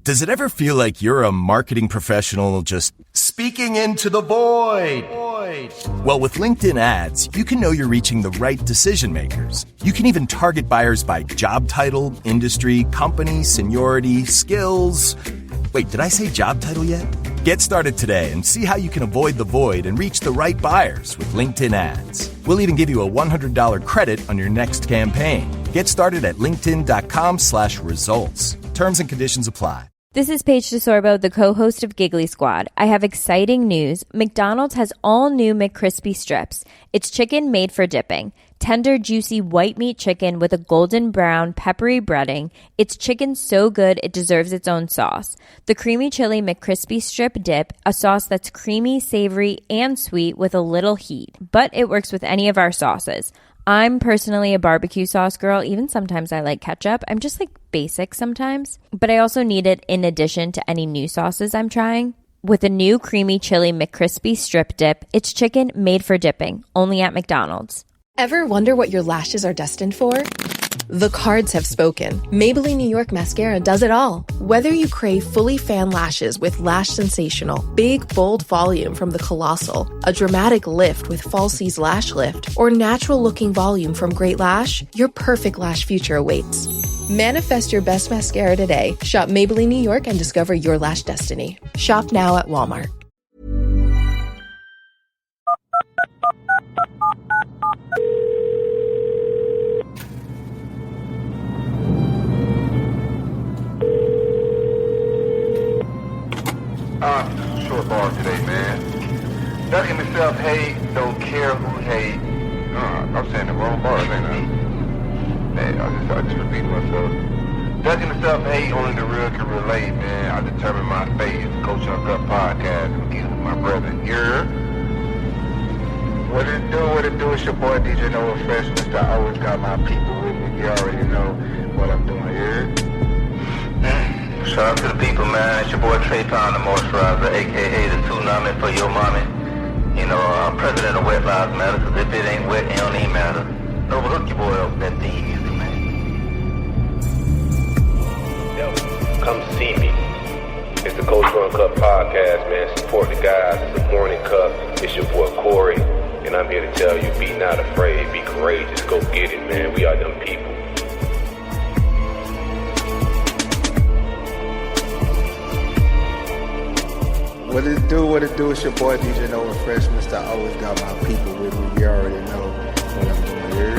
Does it ever feel like you're a marketing professional just speaking into the void? Well, with LinkedIn ads, you can know you're reaching the right decision makers. You can even target buyers by job title, industry, company, seniority, skills. Wait, did I say job title yet? Get started today and see how you can avoid the void and reach the right buyers with LinkedIn ads. We'll even give you a $100 credit on your next campaign. Get started at linkedin.com/results. Terms and conditions apply. This is Paige DeSorbo, the co-host of Giggly Squad. I have exciting news. McDonald's has all new McCrispy strips. It's chicken made for dipping. Tender, juicy white meat chicken with a golden brown, peppery breading. It's chicken so good it deserves its own sauce. The creamy chili McCrispy strip dip, a sauce that's creamy, savory, and sweet with a little heat. But it works with any of our sauces. I'm personally a barbecue sauce girl. Even sometimes I like ketchup. I'm just like basic sometimes. But I also need it in addition to any new sauces I'm trying. With a new creamy chili McCrispy strip dip, it's chicken made for dipping, only at McDonald's. Ever wonder what your lashes are destined for? The cards have spoken. Maybelline New York Mascara does it all. Whether you crave fully fan lashes with Lash Sensational, big, bold volume from the Colossal, a dramatic lift with Falsies Lash Lift, or natural-looking volume from Great Lash, your perfect lash future awaits. Manifest your best mascara today. Shop Maybelline New York and discover your lash destiny. Shop now at Walmart. Short bar today, man. Ducking himself hate, don't care who hate. I'm saying the wrong bars, ain't I? Man, I just repeat myself. Ducking himself hate, only the real can relate, man. I determine my fate. Coach on Up podcast. I'm getting with my brother here. What it do? It's your boy DJ Noah Fresh. Mr. I always got my people with me. You already know what I'm doing here. Shout out to the people, man. It's your boy Trey Pound, the moisturizer, a.k.a. the tsunami for your mommy. You know, president of Wet Lives Matter, because if it ain't wet, it don't even matter. Overlook your boy up that thing easy, man. Yo, come see me. It's the Coach Run Cup podcast, man. Support the guys. It's the morning cup. It's your boy Corey. And I'm here to tell you, be not afraid. Be courageous. Go get it, man. We are them people. What it do? It's your boy DJ Noah Fresh. Mr. I always got my people with me. You already know what I'm doing here.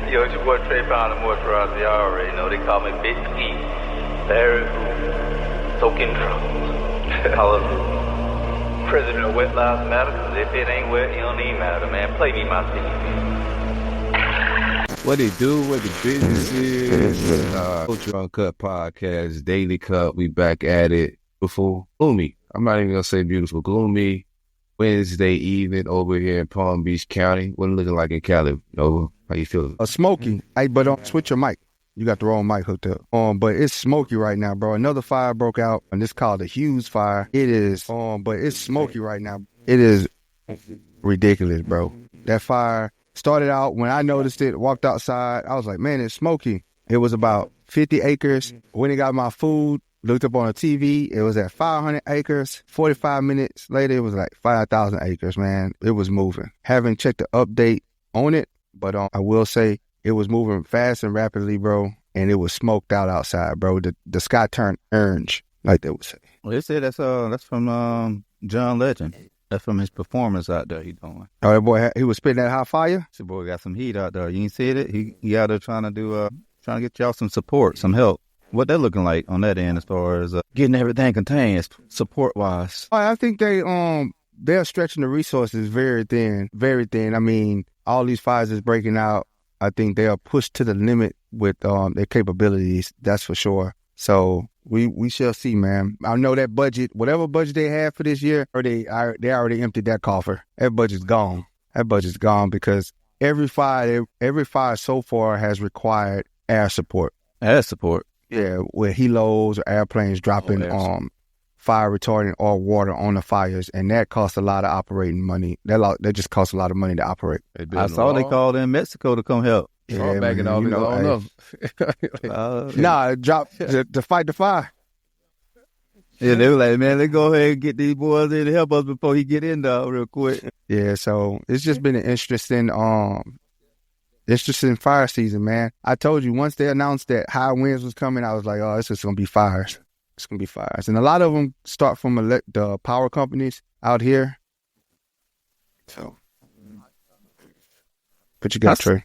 Yo, it's your boy Trey Pound, the moisturizer. Y'all already know. They call me Big Ski. Very soaking drums. Hallelujah. President of Wet Lives Matter, because if it ain't wet, it don't even matter, man. Play me my theme. What it do, what the business is, Coach Uncut Podcast, Daily Cup, we back at it. Beautiful, gloomy, I'm not even going to say beautiful, gloomy Wednesday evening over here in Palm Beach County. What it looking like in Cali, Nova? How you feeling? Smoky. Hey, but switch your mic. You got the wrong mic hooked up. But it's smoky right now, bro. Another fire broke out, and it's called the Hughes Fire. It is, but it's smoky right now. It is ridiculous, bro. That fire started out, when I noticed it, walked outside, I was like, man, it's smoky. It was about 50 acres. When I got my food, looked up on the TV, it was at 500 acres. 45 minutes later, it was like 5,000 acres, man. It was moving. Haven't checked the update on it, but I will say it was moving fast and rapidly, bro, and it was smoked out outside, bro. The sky turned orange, like they would say. Well, they said that's from John Legend. That's from his performance out there he doing. Oh, that boy, he was spitting that hot fire? This boy got some heat out there. You ain't see it? He out there trying to get y'all some support, some help. What that looking like on that end as far as getting everything contained, support-wise? I think they're stretching the resources very thin, very thin. I mean, all these fires is breaking out. I think they are pushed to the limit with their capabilities, that's for sure. So we shall see, man. I know that budget, whatever budget they had for this year, or they already emptied that coffer. That budget's gone. That budget's gone because every fire so far has required air support. Air support? Yeah, with helos or airplanes dropping fire retardant or water on the fires, and that costs a lot of operating money. That just costs a lot of money to operate. I saw they called in Mexico to come help. Yeah, back all you his know, own drop to fight the fire. Yeah, they were like, man, let's go ahead and get these boys in to help us before he get in there real quick. Yeah, so it's just been an interesting fire season, man. I told you, once they announced that high winds was coming, I was like, oh, it's just going to be fires. It's going to be fires. And a lot of them start from the power companies out here. So, what you got, Trey?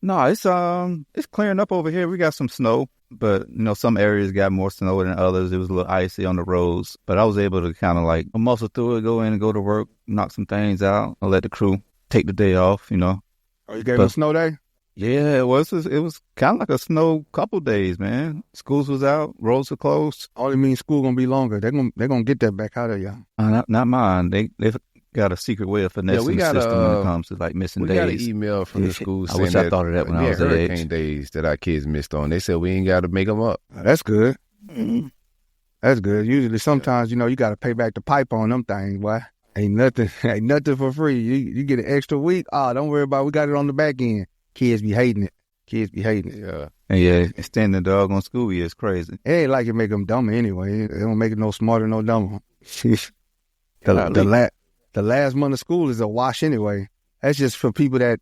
No, it's clearing up over here. We got some snow, but some areas got more snow than others. It was a little icy on the roads, but I was able to kind of like muscle through it, go in and go to work, knock some things out, and let the crew take the day off. Oh, you gave them a snow day? Yeah, it was kind of like a snow couple days, man. Schools was out, roads were closed. Only means school gonna be longer. They're gonna get that back out of y'all. Not mine. They've got a secret way of finessing the system when it comes to like missing days. We got an email from the school saying I wish I thought of that when I was that age. Hurricane days that our kids missed on. They said we ain't got to make them up. That's good. Mm-hmm. That's good. Usually, sometimes you got to pay back the pipe on them things. Boy, ain't nothing for free. You get an extra week. Oh, don't worry about it. We got it on the back end. Kids be hating it. Yeah. And yeah, extending the dog on school year is crazy. It ain't like it make them dumber anyway. It don't make it no smarter, no dumber. The last month of school is a wash anyway. That's just for people that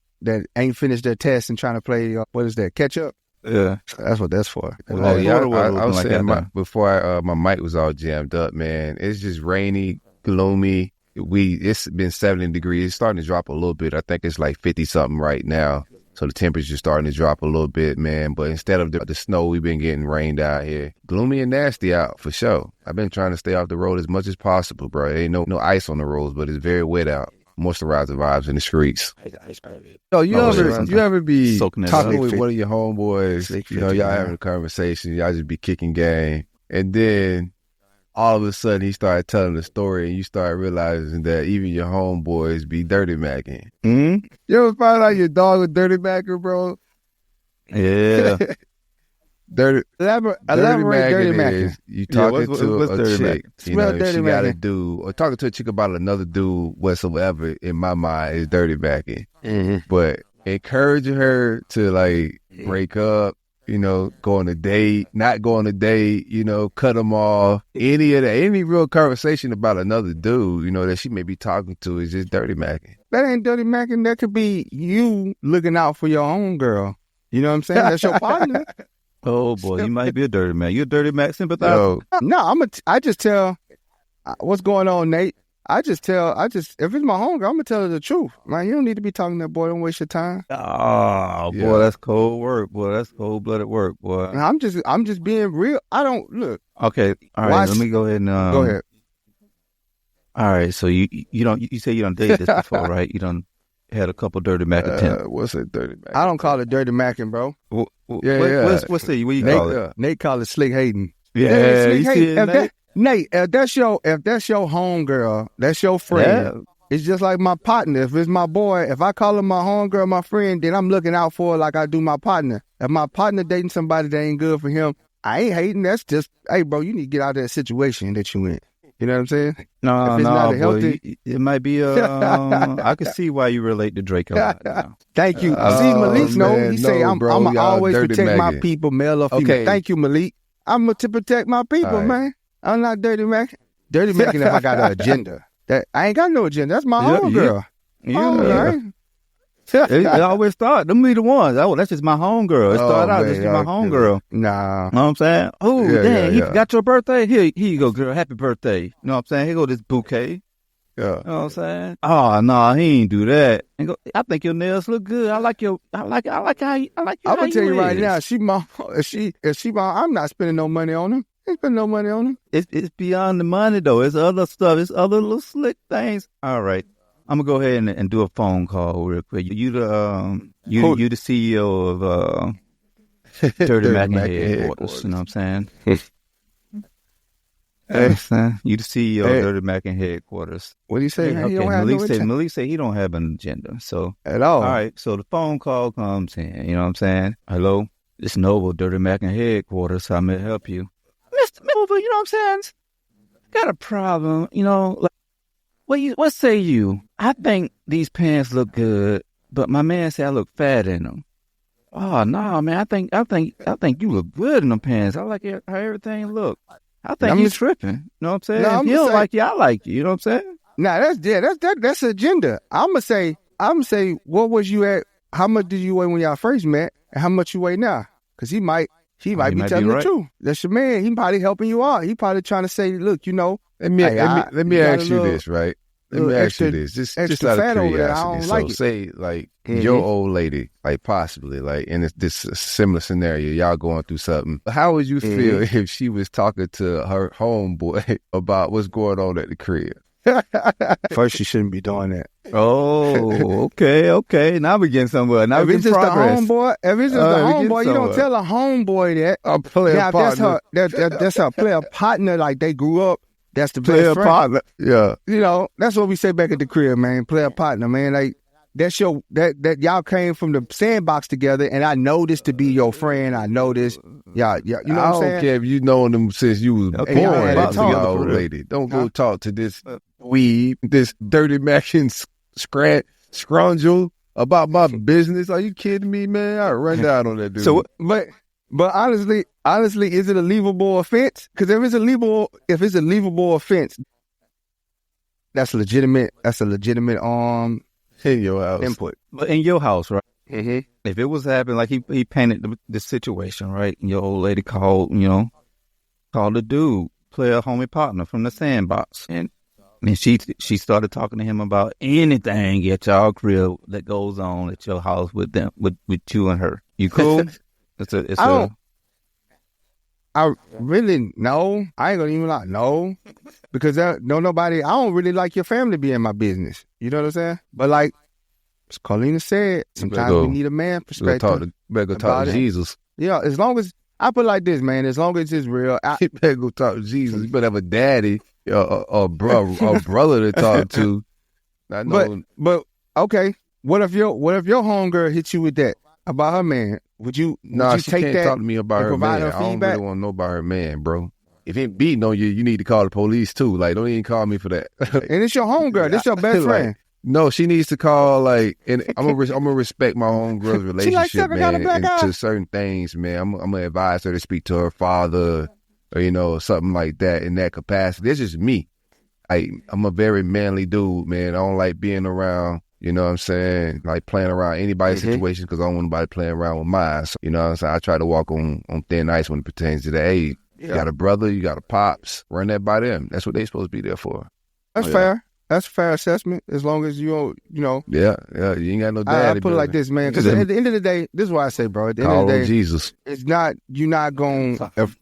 ain't finished their test and trying to play, what is that, catch up? Yeah. That's what that's for. I was saying before my mic was all jammed up, man, it's just rainy, gloomy. It's been 70 degrees. It's starting to drop a little bit. I think it's like 50-something right now. So the temperature's starting to drop a little bit, man. But instead of the snow, we've been getting rained out here. Gloomy and nasty out, for sure. I've been trying to stay off the road as much as possible, bro. There ain't no ice on the roads, but it's very wet out. Moisturizer vibes in the streets. So you ever be talking with one of your homeboys, y'all having a conversation, y'all just be kicking game, and then all of a sudden he started telling the story and you start realizing that even your homeboys be dirty macking. Mm-hmm. You ever find out your dog was dirty macker, bro? Yeah. Elaborate dirty macking. You talking to a chick, she got a dude, or talking to a chick about another dude whatsoever, in my mind, is dirty macking. Mm-hmm. But encouraging her to like break up, go on a date, not go on a date, cut them off. Any real conversation about another dude, that she may be talking to is just dirty macking. That ain't dirty macking. That could be you looking out for your own girl. You know what I'm saying? That's your partner. Oh boy, you might be a dirty man. You a dirty Mac sympathizer? No, I just tell what's going on, Nate. If it's my homegirl, I'm gonna tell her the truth. Man, you don't need to be talking to that boy. Don't waste your time. Oh boy, that's cold work, boy. That's cold-blooded work, boy. And I'm just being real. I don't look. Okay, all right. Let me go ahead and go ahead. All right, so you say you done dated this before, right? You done had a couple dirty Mac attempts. What's a dirty Mac? I don't call it dirty macking, bro. What you call it? Nate call it slick hating. Yeah, you see it, Nate? Nate, if that's your homegirl, that's your friend. Yeah. It's just like my partner. If it's my boy, if I call him my homegirl, my friend, then I'm looking out for her like I do my partner. If my partner dating somebody that ain't good for him, I ain't hating. That's just, hey, bro, you need to get out of that situation that you in. You know what I'm saying? No, boy, it might be I can see why you relate to Drake a lot now. Thank you. See, Malik, he say, I'm always protect my people, male or female. Okay. Thank you, Malik. I'm to protect my people, man. I'm not dirty macking. Dirty macking if I got an agenda. That I ain't got no agenda. That's my own girl. It always start. Them be the ones. Oh, that's just my homegirl. It started out just my homegirl. Nah. Know what I'm saying? Oh, dang, he forgot your birthday? Here you go, girl. Happy birthday. You know what I'm saying? Here go this bouquet. Yeah. You know what I'm saying? Oh, no, he ain't do that. And go, I think your nails look good. I like how I'm gonna tell you right now, if she I'm not spending no money on him. Ain't spending no money on him. It's beyond the money though. It's other stuff. It's other little slick things. All right. I'm gonna go ahead and do a phone call real quick. You the CEO of Dirty Mackin headquarters. You know what I'm saying? Hey, son, you the CEO of Dirty Mackin headquarters. What do you say? Okay, Malik said he don't have an agenda. So at all. All right. So the phone call comes in. You know what I'm saying? Hello, it's Noble, Dirty Mackin headquarters. How may I help you, Mr. Noble? You know what I'm saying? got a problem. What say you? I think these pants look good, but my man said I look fat in them. Oh no, man! I think you look good in them pants. I like how everything look. I think you tripping. You know what I'm saying? No, if you don't like you, I like you. You know what I'm saying? Nah, that's agenda. I'm gonna say, what was you at? How much did you weigh when y'all first met, and how much you weigh now? Because he might be telling the truth. That's your man. He probably helping you out. He probably trying to say, look, Let me ask you this, right? Let me ask you this, just out of curiosity. So say like your old lady, like possibly like in this similar scenario, y'all going through something. How would you feel if she was talking to her homeboy about what's going on at the crib? First, she shouldn't be doing that. Oh, okay. Now we getting somewhere. Now if it's just the homeboy, you don't tell a homeboy that. A player partner. That's her player partner. Like they grew up. That's the player best friend. Partner. Yeah. That's what we say back at the crib, man. Player partner, man. Like that's that y'all came from the sandbox together, and I know this to be your friend. I know this. Yeah. You know what I'm saying? I don't care if you known them since you was born. About to your old lady. Don't go talk to this weed, this dirty Mackin scroungel about my business. Are you kidding me, man? I run down on that dude. So, but honestly, is it a leavable offense? Because if it's a leavable offense, that's a legitimate in your house input. But in your house, right? Mm-hmm. If it was happening, like he painted the situation, right? And your old lady called the dude, player homie partner from the sandbox, and she started talking to him about anything at y'all crib that goes on at your house with them, with you and her. You cool? I really no. I ain't gonna even lie, no, because I don't really like your family being my business. You know what I'm saying? But like Carlina said, sometimes we need a man perspective. Better go talk to Jesus. Yeah, as long as I put it like this, man. As long as it's real, you better go talk to Jesus. You better have a daddy or brother to talk to. I know. But okay, what if your homegirl hit you with that about her man? Would you she take can't that talk to me about her man. I don't really want to know about her man, bro. If he beating on you, you need to call the police too. Like, don't even call me for that. And it's your homegirl. This your best friend. No, she needs to call. And I'm gonna respect my homegirl's relationship, man. And to certain things, man, I'm gonna advise her to speak to her father, or something like that in that capacity. This is me. I'm a very manly dude, man. I don't like being around. You know what I'm saying? Like playing around anybody's situation because I don't want nobody playing around with mine. So, you know what I'm saying? I try to walk on thin ice when it pertains to that. Hey, you got a brother, you got a pops. Run that by them. That's what they supposed to be there for. That's fair. That's a fair assessment as long as you don't, Yeah, you ain't got no daddy. I put it like this, man, because at the end of the day, this is why I say, bro, at the end of the day, Jesus. It's not, you're not going, if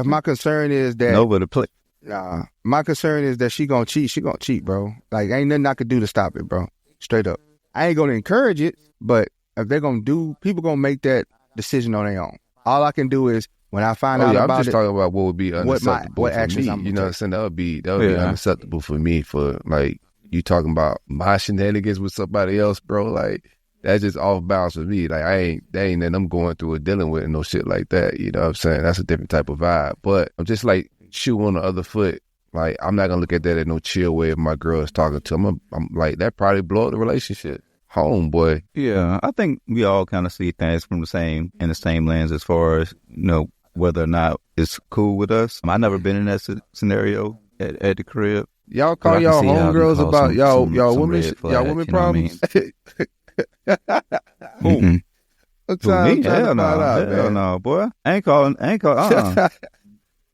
my concern is that. Nobody play. Nah, my concern is that she gonna cheat, bro. Like, ain't nothing I could do to stop it, bro. Straight up. I ain't gonna encourage it, but if they're gonna people gonna make that decision on their own. All I can do is when I find out about it. I'm just talking about what would be unacceptable what for actions me. I'm You know what I'm saying? That would be unacceptable for me for like you talking about my shenanigans with somebody else, bro. Like that's just off balance with me. Like that ain't that I'm going through or dealing with and no shit like that. You know what I'm saying? That's a different type of vibe. But I'm just like shoe on the other foot. Like, I'm not going to look at that in no chill way if my girl is talking to him. I'm like, that probably blow up the relationship. Homeboy. Yeah, I think we all kind of see things from the same lens as far as, whether or not it's cool with us. I never been in that scenario at the crib. Y'all call y'all homegirls about y'all women problems? Who? Me? Hell no, boy. I ain't calling.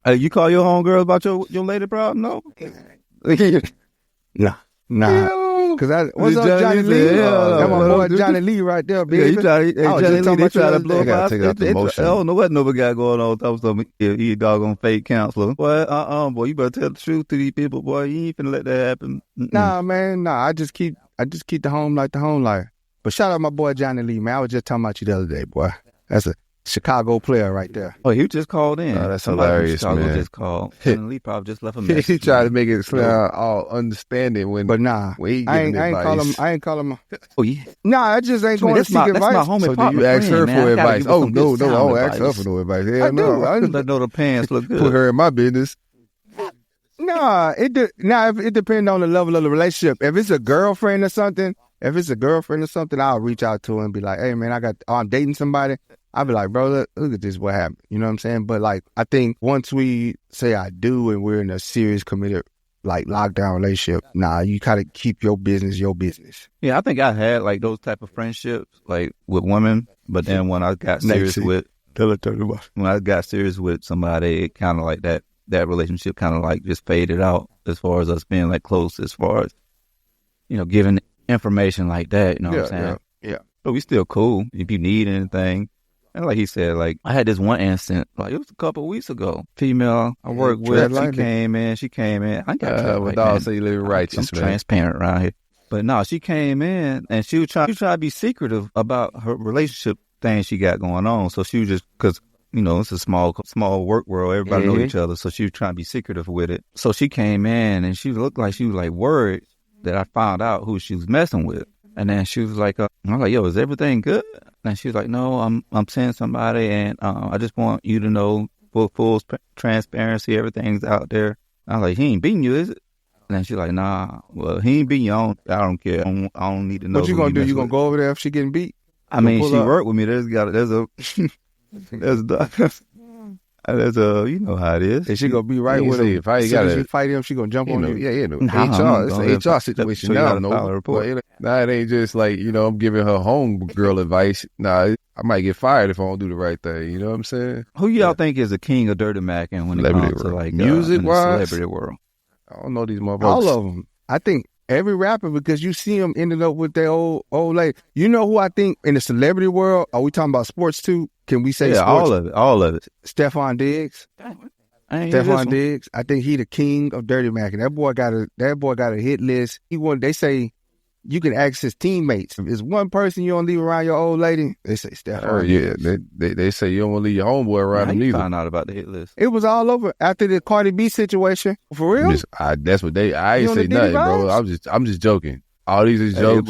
You call your homegirl about your lady problem? No. Nah. Cause what's up, Johnny Lee? That's my boy Johnny Lee right there, baby. Johnny Lee, they try to blow up. I don't know what nobody got going on. Talking to me, he doggone fake counselor. Boy, boy, you better tell the truth to these people, boy. You ain't finna let that happen. Nah, man, I just keep the home like the home life. But shout out my boy Johnny Lee, man. I was just talking about you the other day, boy. That's a Chicago player right there. Oh, he just called in. Oh, that's hilarious, Chicago man. Just called. Lee probably just left a message. He tried to make it sound all understanding but nah, I ain't call him. Oh yeah. Nah, I just ain't going to seek advice. That's my homie. So do you ask her for advice? Oh no, I don't ask her for no advice. Hell no, I let know the pants look good. Put her in my business. Nah, Nah, it depends on the level of the relationship. If it's a girlfriend or something, I'll reach out to her and be like, hey, man, I'm dating somebody. I'll be like, bro, look at this, what happened? You know what I'm saying? But, like, I think once we say I do and we're in a serious, committed, like, lockdown relationship, you gotta keep your business your business. Yeah, I think I had, like, those type of friendships, like, with women. But then when I got serious with somebody, it kind of like that relationship kind of like just faded out as far as us being like close, as far as, giving information like that, you know what I'm saying? Yeah. But we still cool if you need anything. And like he said, like, I had this one instant, like, it was a couple of weeks ago. Female I worked with, she came in. I got with all say you live righteous, I'm transparent around here. But no, she came in and she was trying to be secretive about her relationship thing she got going on. So she was just, because, it's a small work world. Everybody know each other. So she was trying to be secretive with it. So she came in and she looked like she was like worried that I found out who she was messing with. And then she was like, I was like, yo, is everything good? And she was like, no, I'm seeing somebody, and I just want you to know, full transparency, everything's out there. I was like, he ain't beating you, is it? And then she's like, nah, well, he ain't beating you. I don't care. I don't need to know. What you gonna do? You gonna go over there if she getting beat? I mean, she worked with me. There's a, you know how it is. And she gonna be right with him. If I as soon as you fight him, she gonna jump on you. Yeah. HR, it's an HR situation now. It ain't just like, I'm giving her home girl advice. I might get fired if I don't do the right thing. You know what I'm saying? Who y'all think is the king of dirty macking when it comes to like music-wise? Celebrity world? I don't know these motherfuckers. All of them. I think every rapper, because you see them ended up with their old lady. You know who I think in the celebrity world? Are we talking about sports too? Can we say sports? All of it. Stephon Diggs. Stephon Diggs. I think he the king of dirty macking. That boy got a hit list. They say you can ask his teammates. If it's one person you don't leave around your old lady, they say Stephon. Yeah, they say you don't want to leave your homeboy around him either. Found out about the hit list. It was all over after the Cardi B situation. For real? That's what I ain't say nothing, bro. I'm just joking. All these is jokes.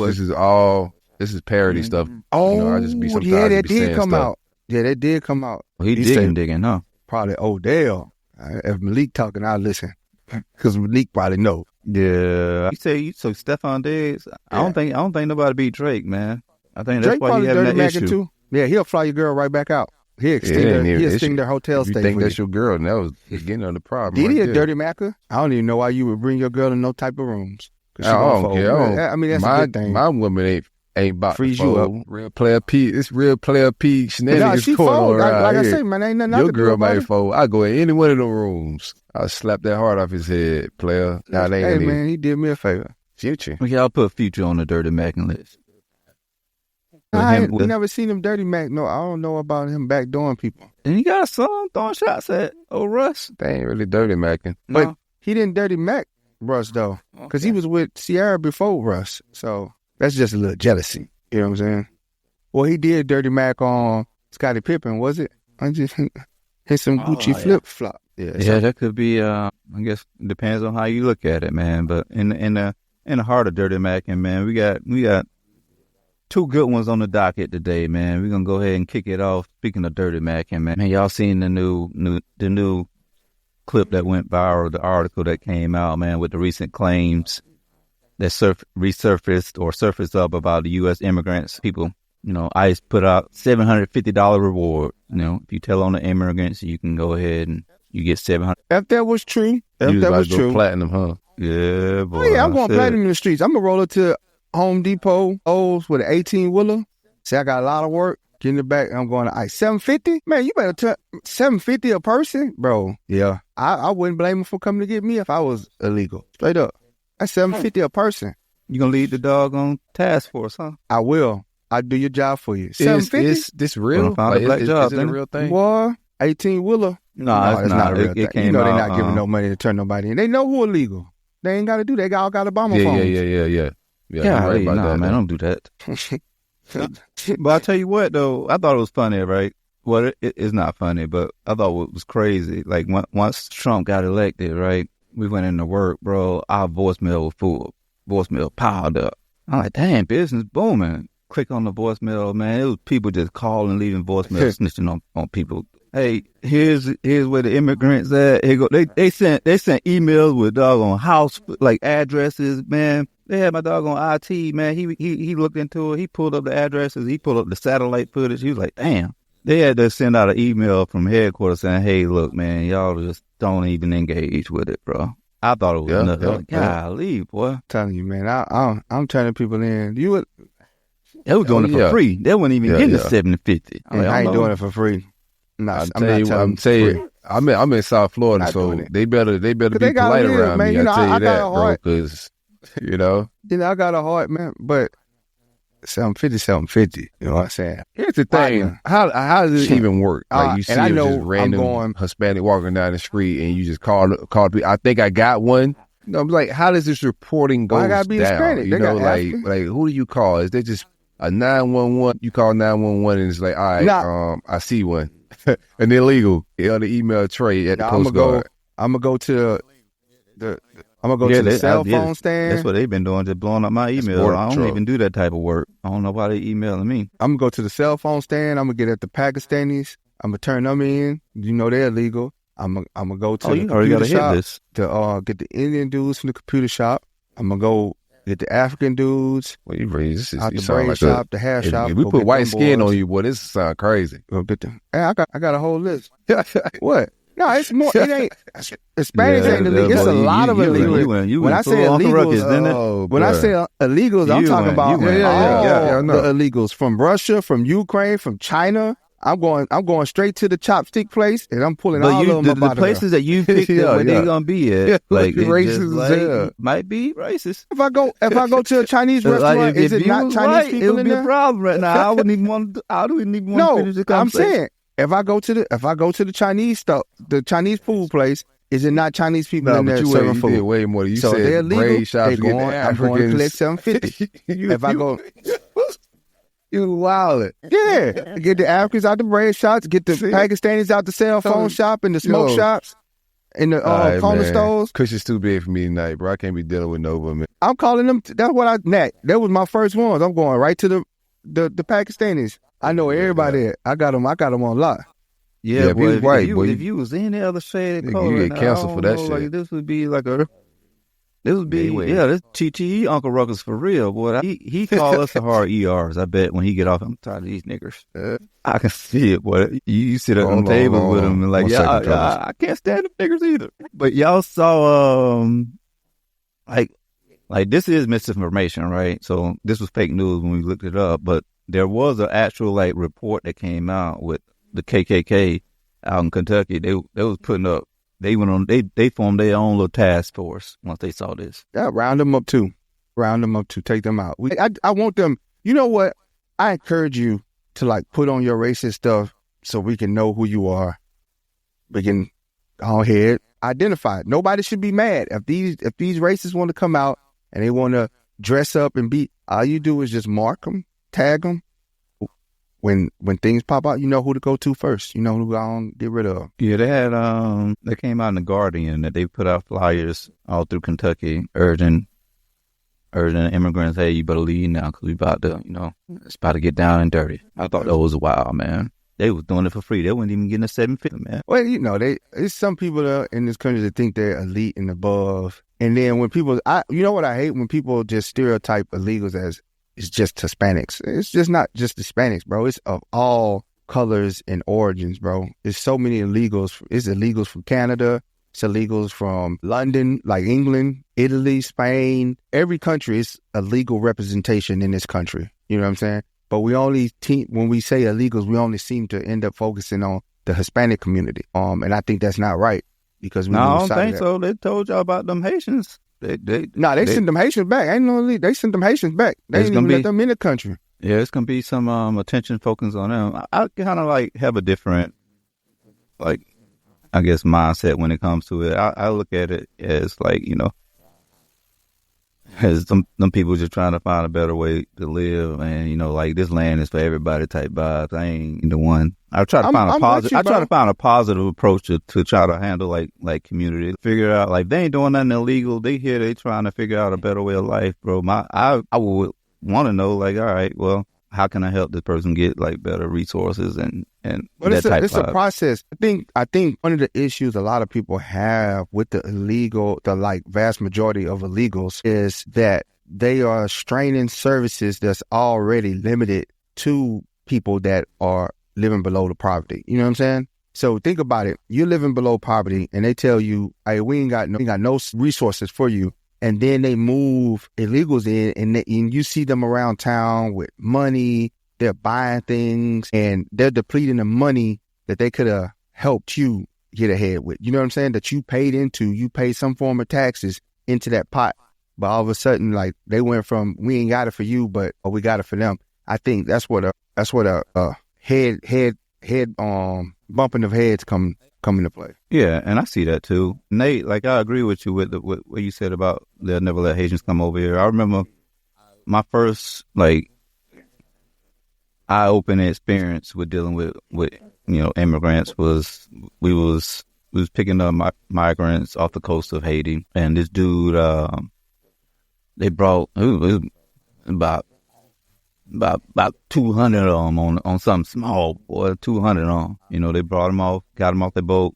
This is parody stuff. Oh, I just be sometimes that did come out. Yeah, that did come out. He digging, huh? Probably Odell. If Malik talking, I'll listen. Because Malik probably know. Yeah. You say so Stephon Diggs? Yeah. I don't think nobody beat Drake, man. I think that's Drake why he having that issue. Too. Yeah, he'll fly your girl right back out. He'll extend their hotel stay. You think that's your girl, and that was getting on the problem. Did he a dirty macker? I don't even know why you would bring your girl in no type of rooms. I don't care. I mean, that's a good thing. My woman ain't about freeze to you up. Real player P. It's real player P shenanigans she going on around like here. I say, man, ain't nothing. Your girl might fold. I go in any one of the rooms. I slap that heart off his head, player. Hey, man, he did me a favor. Future. Y'all put Future on the dirty macking list. We never seen him dirty mac. No, I don't know about him backdooring people. And he got a son throwing shots at Russ. They ain't really dirty macking. No. But he didn't dirty mac Russ, though. Because he was with Ciara before Russ. So that's just a little jealousy. You know what I'm saying? Well, he did dirty mac on Scottie Pippen, was it? I just hit some Gucci flip-flop. Yeah, that could be, I guess it depends on how you look at it, man. But in the heart of dirty macking, man, we got two good ones on the docket today, man. We're going to go ahead and kick it off. Speaking of dirty macking, man, y'all seen the new clip that went viral, the article that came out, man, with the recent claims that surfaced up about the U.S. immigrants, people. ICE put out $750 reward. If you tell on the immigrants, you can go ahead and you get $700. If that was true, platinum, huh? Yeah, boy. Oh, yeah, I'm going platinum in the streets. I'm going to roll it to Home Depot, O's with an 18-wheeler. Say I got a lot of work. Get in the back, I'm going to ICE. $750? Man, you better turn $750 a person? Bro, yeah. I wouldn't blame him for coming to get me if I was illegal. Straight up. That's $750 a person. You going to lead the dog on task force, huh? I will. I'll do your job for you. $750? Is this real? Is it a real thing? Boy, 18-wheeler. No, it's not a real thing. They're not giving no money to turn nobody in. They know who illegal. They ain't got to do. They all got Obama phones. Yeah, right about that, man. Don't do that. But I tell you what, though, I thought it was funny, right? Well, it's not funny, but I thought it was crazy. Like, once Trump got elected, right, we went into work, bro, our voicemail was full. Voicemail piled up. I'm like, damn, business booming. Click on the voicemail, man. It was people just calling, leaving voicemail, snitching on people Hey, here's where the immigrants at. Here go. They sent emails with doggone house like addresses, man. They had my doggone IT, man. He looked into it. He pulled up the addresses. He pulled up the satellite footage. He was like, damn. They had to send out an email from headquarters saying, hey, look, man, y'all just don't even engage with it, bro. I thought it was nothing. Like, golly, boy. I'm telling you, man. I'm turning people in. They was doing it for free. They weren't even getting the $750. I ain't doing it for free. I'm saying, I'm in South Florida, so they better be polite around me. I tell you that, bro, because you know, I got a heart, man. But $750. You know what I'm saying? Here's the thing: how does it even work? Like you see just random Hispanic walking down the street, and you just call people. I think I got one. You know, I'm like, how does this reporting go down? Hispanic. You know, like who do you call? Is they just a 911? You call 911, and it's like, all right, I see one. An illegal on the email tray at the Coast Guard. I'm gonna go to the cell phone stand. That's what they've been doing, just blowing up my email. I don't even do that type of work. I don't know why they emailing me. I'm gonna go to the cell phone stand. I'm gonna get at the Pakistanis. I'm gonna turn them in. You know they're illegal. I'm gonna go to the computer shop to get the Indian dudes from the computer shop. I'm gonna go get the African dudes. Well, you raise out the braid shop, the hair shop. If we put white skin on you, boy, this sound crazy. I got a whole list. What? No, it's more. It ain't. Hispanics ain't illegal. It's a lot of illegals. When I say illegals, I'm talking about the illegals from Russia, from Ukraine, from China. I'm going straight to the chopstick place, and I'm pulling all of them the places that you picked up where they gonna be at. Like racist, might be racist. If I go to a Chinese restaurant, is it not Chinese people in there? It would be a problem right now. I wouldn't even want to finish the conversation. I'm saying if I go to the Chinese stuff, the Chinese food place, is it not Chinese people in there serving food? You did way more. You so said they're legal. I'm going to collect $750. If I go. You wildin'. Yeah. Get the Africans out the braid shops, get the Pakistanis out the cell phone shop and the smoke shops and the corner stores. Cushion's too big for me tonight, bro. I can't be dealing with no women. I'm calling them. That's what that was my first ones. I'm going right to the Pakistanis. I know everybody there. I got them on lock. Yeah, boy, if you was any other shade of color, you get canceled for that shit. Like, this would be this TTE Uncle Ruckus for real, boy. He called us the hard ERs. I bet when he get off, I'm tired of these niggers. I can see it, boy. You sit at the table with him and like, I can't stand the niggers either. But y'all saw, like this is misinformation, right? So this was fake news when we looked it up, but there was an actual like report that came out with the KKK out in Kentucky. They was putting up. They went on. They formed their own little task force once they saw this. Yeah, round them up too. Take them out. I want them. You know what? I encourage you to like put on your racist stuff so we can know who you are. We can go ahead identify it. Nobody should be mad if these racists want to come out and they want to dress up and be. All you do is just mark them, tag them. When things pop out, you know who to go to first. You know who to get rid of. Yeah, they had they came out in the Guardian that they put out flyers all through Kentucky urging immigrants, hey, you better leave now because we about to, it's about to get down and dirty. I thought that was wild, man. They was doing it for free. They weren't even getting a $750, man. Well, it's some people in this country that think they're elite and above. And then when people, you know what I hate? When people just stereotype illegals as it's just Hispanics. It's just not just Hispanics, bro. It's of all colors and origins, bro. There's so many illegals. It's illegals from Canada. It's illegals from London, like England, Italy, Spain. Every country is a legal representation in this country. You know what I'm saying? But we only, when we say illegals, we only seem to end up focusing on the Hispanic community. And I think that's not right because I don't think so. They told y'all about them Haitians. They sent them Haitians back. Ain't no they sent them Haitians back. They didn't even let them in the country. Yeah, it's gonna be some attention focused on them. I kind of like have a different, like, I guess mindset when it comes to it. I look at it as like, as some people just trying to find a better way to live, and like this land is for everybody type vibes. I ain't the one. I try to find a positive. I try to find a positive approach to try to handle like community. Figure out like they ain't doing nothing illegal. They here. They trying to figure out a better way of life, bro. I would want to know like, all right, well, how can I help this person get like better resources and But that it's a process. I think one of the issues a lot of people have with the like vast majority of illegals is that they are straining services that's already limited to people that are living below the poverty. You know what I'm saying? So think about it. You're living below poverty and they tell you, hey, we ain't got no resources for you. And then they move illegals in and you see them around town with money. They're buying things and they're depleting the money that they could have helped you get ahead with. You know what I'm saying? That you paid some form of taxes into that pot. But all of a sudden, like they went from, we ain't got it for you, but we got it for them. I think that's what a head bumping of heads come into play. Yeah, and I see that too. Nate, like I agree with you with what you said about they'll never let Haitians come over here. I remember my first like eye-opening experience with dealing with immigrants was we was picking up migrants off the coast of Haiti, and this dude they brought it was about 200 of them on something small, boy, 200 of them. They brought them off, got them off the boat,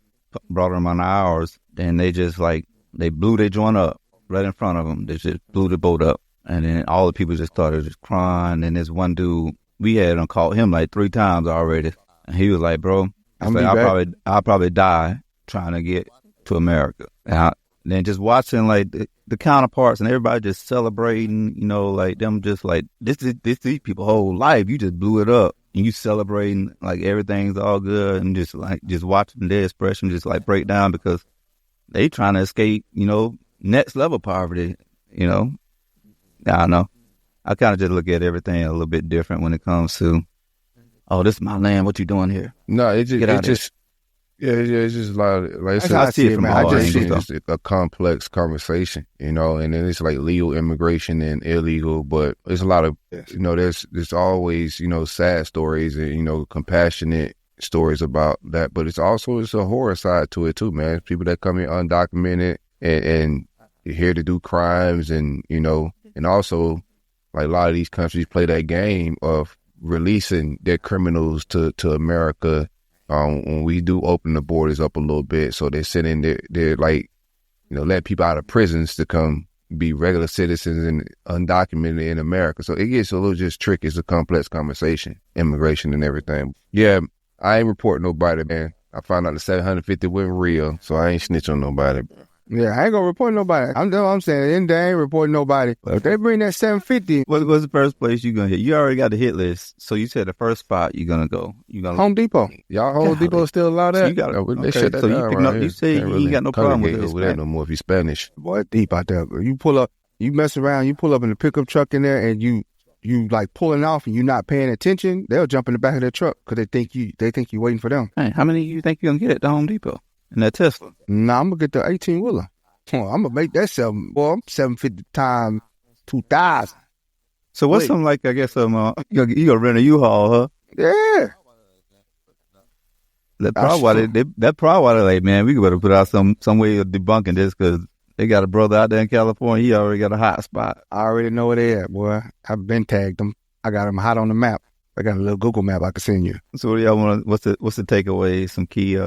brought them on ours, and they just like, they blew their joint up right in front of them. They just blew the boat up. And then all the people just started just crying. And this one dude, we had called him like 3 times already. And he was like, bro, I'll probably die trying to get to America. And then just watching like the counterparts and everybody just celebrating, like them just like, this these people whole life. You just blew it up and you celebrating like everything's all good and just watching their expression just like break down because they trying to escape, next level poverty, I don't know. I kind of just look at everything a little bit different when it comes to, oh, this is my land. What you doing here? No, it's just a lot of, like I see it from all angles. It's a complex conversation, and then it's like legal immigration and illegal, but there's a lot of, there's always, sad stories and, compassionate stories about that, but it's a horror side to it too, man. People that come in undocumented and here to do crimes and also like a lot of these countries play that game of releasing their criminals to America when we do open the borders up a little bit. So they're sending they're like, let people out of prisons to come be regular citizens and undocumented in America. So it gets a little just tricky. It's a complex conversation, immigration and everything. Yeah, I ain't reporting nobody, man. I found out the 750 wasn't real, so I ain't snitch on nobody. Yeah, I ain't gonna report nobody. I'm saying they ain't reporting nobody. But if they bring that 750, what's the first place you gonna hit? You already got the hit list, so you said the first spot you gonna go. Home Depot. Y'all Home Depot still allow that? So you got they shut that down right here. You say you ain't got no problem with it. That no more if you Spanish. Boy, deep out there. You pull up, you mess around, you pull up in the pickup truck in there, and you like pulling off, and you not paying attention. They'll jump in the back of their truck because they think you waiting for them. Hey, how many you think you gonna get at the Home Depot in that Tesla? Nah, I'm gonna get the 18-wheeler. I'm gonna make that $750 times 2,000. So what's something like, I guess, you gonna rent a U-Haul, huh? Yeah. That's probably why they're like, man, we better put out some way of debunking this because they got a brother out there in California. He already got a hot spot. I already know where they at, boy. I've been tagged them. I got them hot on the map. I got a little Google map I can send you. So what do y'all want? What's the takeaway? Some key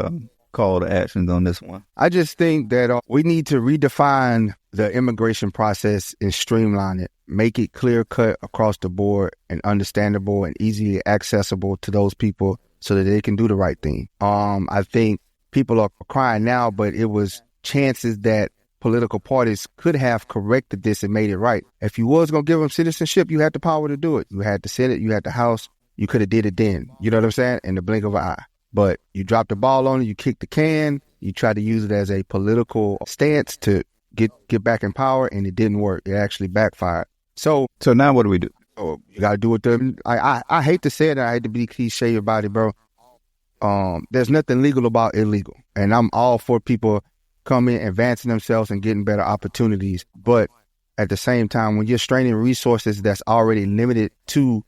call to actions on this one? I just think that we need to redefine the immigration process and streamline it, make it clear cut across the board and understandable and easily accessible to those people so that they can do the right thing. I think people are crying now, but it was chances that political parties could have corrected this and made it right. If you was going to give them citizenship, you had the power to do it. You had the Senate, you had the House, you could have did it then. You know what I'm saying? In the blink of an eye. But you dropped the ball on it, you kicked the can, you tried to use it as a political stance to get back in power, and it didn't work. It actually backfired. So now what do we do? Oh, you got to do it. I hate to say it, I hate to be cliche about it, bro. There's nothing legal about illegal. And I'm all for people coming, advancing themselves and getting better opportunities. But at the same time, when you're straining resources that's already limited to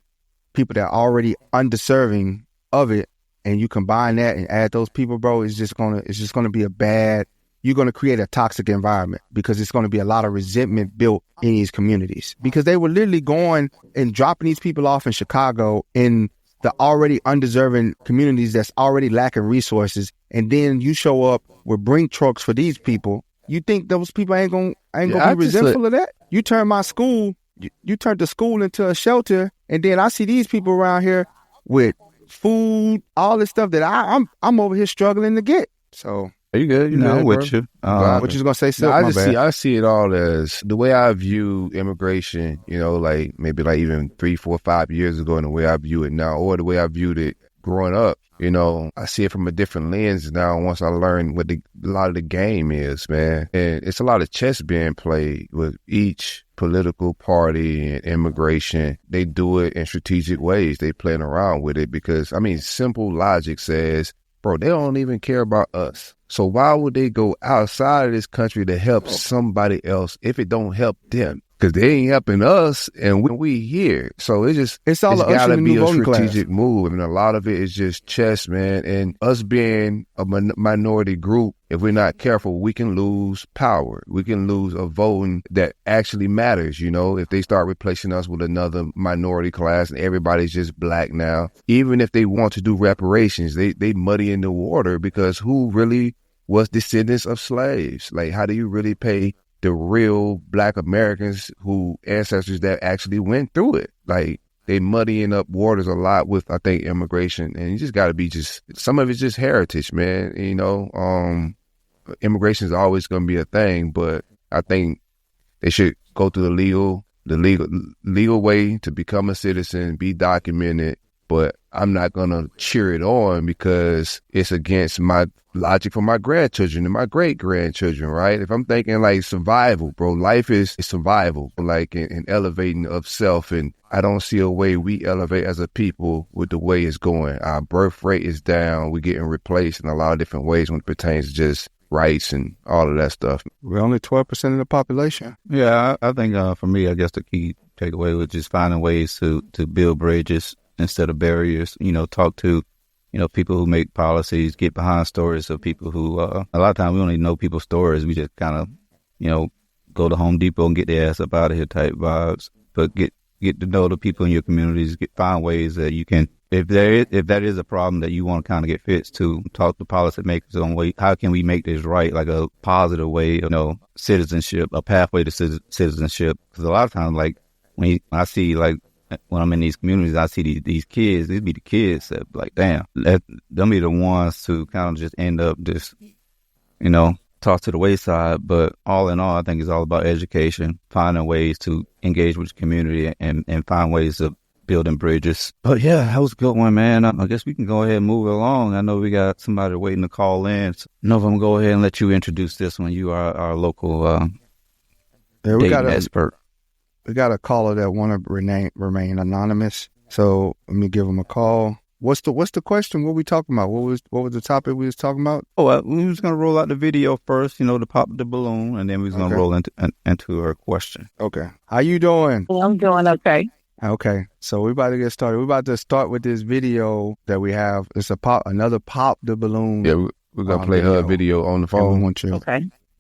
people that are already undeserving of it, and you combine that and add those people, bro, it's just gonna be a bad. you're going to create a toxic environment because it's going to be a lot of resentment built in these communities because they were literally going and dropping these people off in Chicago in the already undeserving communities that's already lacking resources. And then you show up with brink trucks for these people. You think those people ain't gonna be resentful of that? You turn my school, you turn the school into a shelter, and then I see these people around here with food, all this stuff that I'm over here struggling to get. So are you good? You know, good, with bro? you. What you was gonna say? Silk? I see it all as the way I view immigration. You know, like maybe like even 3, 4, 5 years ago, and the way I view it now, or the way I viewed it growing up. You know, I see it from a different lens now once I learned what a lot of the game is, man. And it's a lot of chess being played with each political party and immigration. They do it in strategic ways. They playing around with it because, I mean, simple logic says, bro, they don't even care about us. So why would they go outside of this country to help somebody else if it don't help them? Because they ain't helping us, and we here. So it's got to be a strategic move, and a lot of it is just chess, man. And us being a minority group, if we're not careful, we can lose power. We can lose a voting that actually matters, you know, if they start replacing us with another minority class and everybody's just black now. Even if they want to do reparations, they muddy in the water because who really was descendants of slaves? Like, how do you really pay the real black Americans who ancestors that actually went through it? Like, they muddying up waters a lot with, I think, immigration. And you just got to be some of it's just heritage, man. You know, immigration is always going to be a thing, but I think they should go through the legal way to become a citizen, be documented. But I'm not going to cheer it on because it's against my logic for my grandchildren and my great-grandchildren, right? If I'm thinking like survival, bro, life is survival, like in elevating of self. And I don't see a way we elevate as a people with the way it's going. Our birth rate is down. We're getting replaced in a lot of different ways when it pertains to just rights and all of that stuff. We're only 12% of the population. Yeah, I think for me, I guess the key takeaway was just finding ways to build bridges instead of barriers. You know, talk to, you know, people who make policies, get behind stories of people who, a lot of times we don't even know people's stories. We just kind of, you know, go to Home Depot and get their ass up out of here type vibes. But get to know the people in your communities, find ways that you can, if that is a problem that you want to kind of get fixed to, talk to policymakers on how can we make this right, like a positive way, you know, citizenship, a pathway to citizenship. Because a lot of times, like, when I see, like, when I'm in these communities, I see these kids, these be the kids that, like, damn, them be the ones to kind of just end up just, you know, tossed to the wayside. But all in all, I think it's all about education, finding ways to engage with the community and find ways of building bridges. But yeah, that was a good one, man. I guess we can go ahead and move along. I know we got somebody waiting to call in. So Nova, I'm going to go ahead and let you introduce this one. You are our local dating expert. We got a caller that want to remain anonymous, so let me give him a call. What's the question? What we talking about? What was the topic we was talking about? Oh, we was gonna roll out the video first, you know, to pop the balloon, and then we was gonna roll into her question. Okay, how you doing? I'm doing okay. Okay, so we about to get started. We about to start with this video that we have. It's another pop the balloon. Yeah, we're gonna play her video on the phone. We want your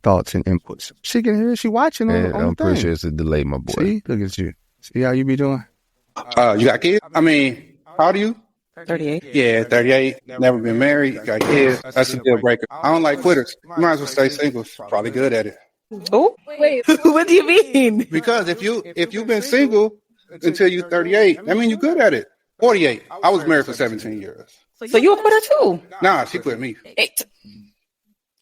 thoughts and inputs. She can hear. She watching on I'm the pretty thing. sure it's a delay, my boy. See, look at you. See how you be doing? You got kids? I mean, how old are you? 38. Yeah, 38. Never been married. Got kids. That's a deal breaker. I don't like quitters. You might as well stay single. Probably good at it. Oh, wait. What do you mean? Because if you've been single until you're 38, that means you're good at it. 48. I was married for 17 years. So you a quitter too? Nah, she quit me.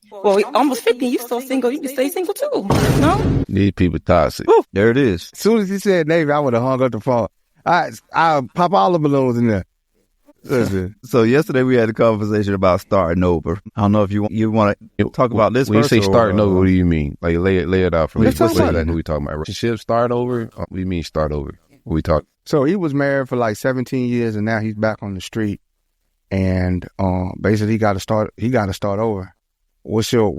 Well, almost 50. You still single. You can stay single too. No? These people toxic. Woo, there it is. As soon as he said Navy, I would have hung up the phone. I pop all the balloons in there. Listen. So yesterday we had a conversation about starting over. I don't know if you want to talk about this. When you say first, starting over, what do you mean? Like lay it out for me. Let's talk What about exactly we talking about? Relationship start over? What do you mean start over? What we talk? So he was married for like 17 years, and now he's back on the street. And basically, he got to start over. What's your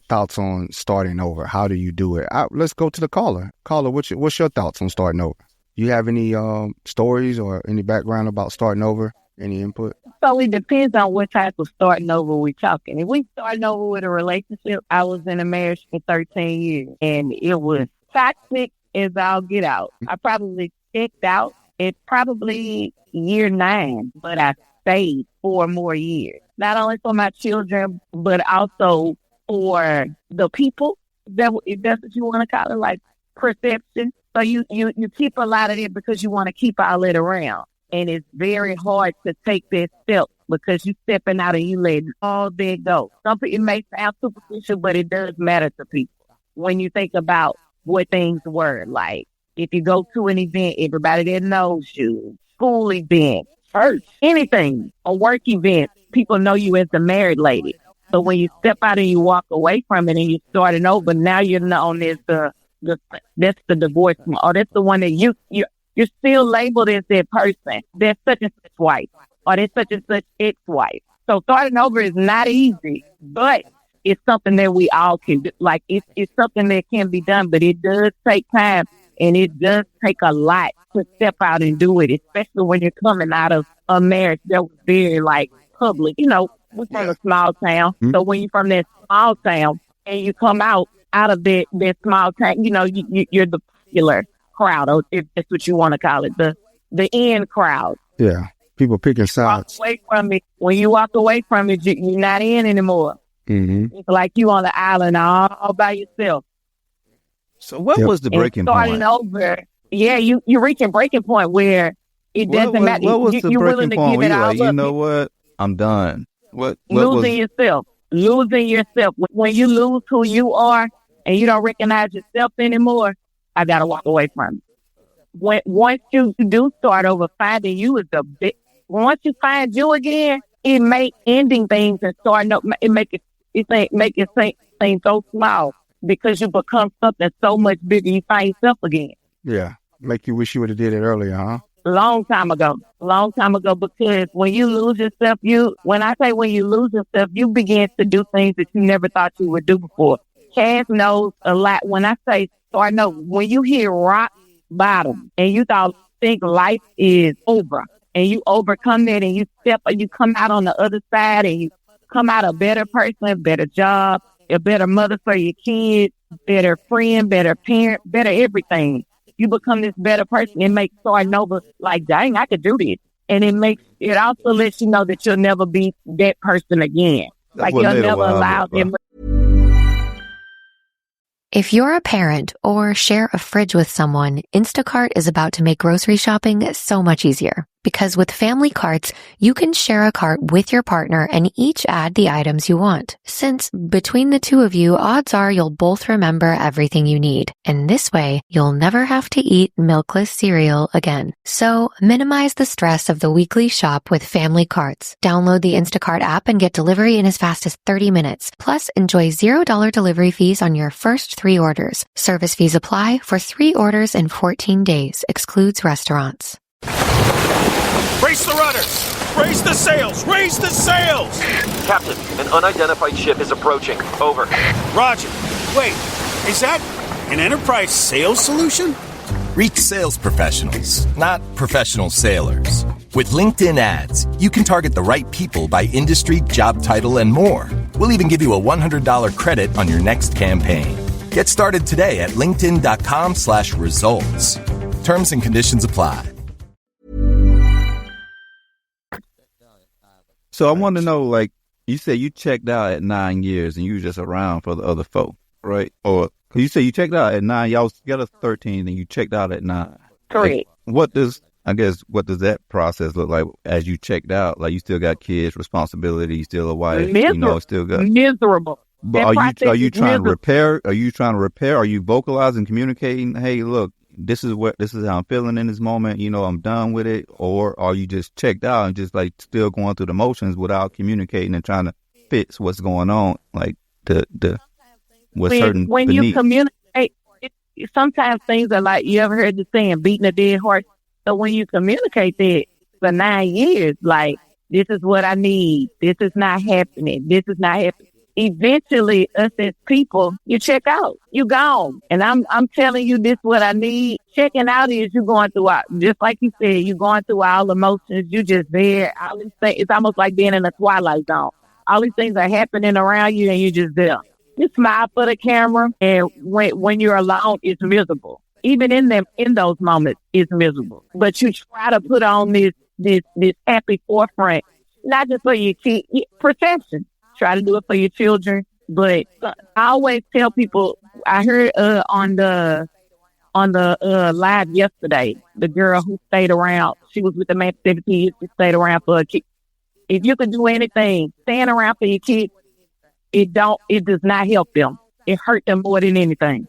thoughts on starting over? How do you do it? Let's go to the caller. Caller, what's your thoughts on starting over? You have any stories or any background about starting over? Any input? So it depends on what type of starting over we're talking. If we starting over with a relationship, I was in a marriage for 13 years and it was toxic as I'll get out. I probably checked out at probably year 9, but I stayed 4 more years. Not only for my children, but also for the people, if that's what you want to call it, like perception. So you keep a lot of it because you want to keep all it around. And it's very hard to take that step because you stepping out and you letting all that go. It may sound superficial, but it does matter to people when you think about what things were. Like if you go to an event, everybody that knows you, school event, church, anything, a work event, people know you as the married lady. So when you step out and you walk away from it and you're starting over, now you're known as that's the divorce, or that's the one that you're still labeled as that person. That's such and such wife, or that's such and such ex-wife. So starting over is not easy, but it's something that we all can do. Like it's something that can be done, but it does take time and it does take a lot to step out and do it, especially when you're coming out of a marriage that was very like public. You know, we're from a small town. Mm-hmm. So when you're from that small town and you come out of that small town, you know, you're the popular crowd, or if that's what you want to call it, the in crowd. Yeah, people picking sides. Walk away from it. When you walk away from it, you're not in anymore. Mm-hmm. It's like you on the island all by yourself. So what was the breaking starting point? Over, yeah, you reach a breaking point where it doesn't matter. What was the you're breaking willing to point? give it all Like, up. you know what? I'm done. What losing yourself. Losing yourself. When you lose who you are and you don't recognize yourself anymore, I gotta walk away from it. Once you do start over, finding you is the big. Once you find you again, it make ending things and starting up. It make it seem so small because you become something so much bigger. You find yourself again. Yeah, make you wish you would have did it earlier, huh? Long time ago, because when you lose yourself, when I say when you lose yourself, you begin to do things that you never thought you would do before. Cass knows a lot. When I say start over, when you hit rock bottom and you think life is over and you overcome that and you come out on the other side and you come out a better person, better job, a better mother for your kids, better friend, better parent, better everything. You become this better person. It makes starting over like, dang, I could do this. And it also lets you know that you'll never be that person again. Like you'll never allow them. If you're a parent or share a fridge with someone, Instacart is about to make grocery shopping so much easier. Because with family carts, you can share a cart with your partner and each add the items you want. Since between the two of you, odds are you'll both remember everything you need. And this way, you'll never have to eat milkless cereal again. So minimize the stress of the weekly shop with family carts. Download the Instacart app and get delivery in as fast as 30 minutes. Plus, enjoy $0 delivery fees on your first 3 orders. Service fees apply for 3 orders in 14 days. Excludes restaurants. Brace the rudders! Raise the sails! Raise the sails! Captain, an unidentified ship is approaching. Over. Roger. Wait, is that an enterprise sales solution? Reach sales professionals, not professional sailors. With LinkedIn ads, you can target the right people by industry, job title, and more. We'll even give you a $100 credit on your next campaign. Get started today at linkedin.com/results. Terms and conditions apply. So I want to know, like, you said you checked out at 9 years and you were just around for the other folk, right? Or you said you checked out at 9, y'all was together 13 and you checked out at 9. Correct. Like, what does that process look like as you checked out? Like, you still got kids, responsibility, you still a wife, still got... Miserable. But are you trying to repair? Are you trying to repair? Are you vocalizing, communicating? Hey, look, this is how I'm feeling in this moment. You know, I'm done with it. Or are you just checked out and just like still going through the motions without communicating and trying to fix what's going on? Like when you communicate, sometimes things are like, you ever heard the saying, beating a dead horse? So when you communicate that for 9 years, like, this is what I need. This is not happening. This is not happening. eventually us as people, you check out, you gone. And I'm telling you, this what I need. Checking out is you going through, just like you said, you going through all emotions. You just there. All these things, it's almost like being in a twilight zone. All these things are happening around you and you just there. You smile for the camera, and when you're alone, it's miserable. Even in those moments, it's miserable. But you try to put on this happy forefront, not just for your kid, protection. Try to do it for your children. But I always tell people, I heard on the live yesterday, the girl who stayed around, she was with the man 17 years, she stayed around for a kid. If you can do anything, stand around for your kids, it does not help them. It hurt them more than anything.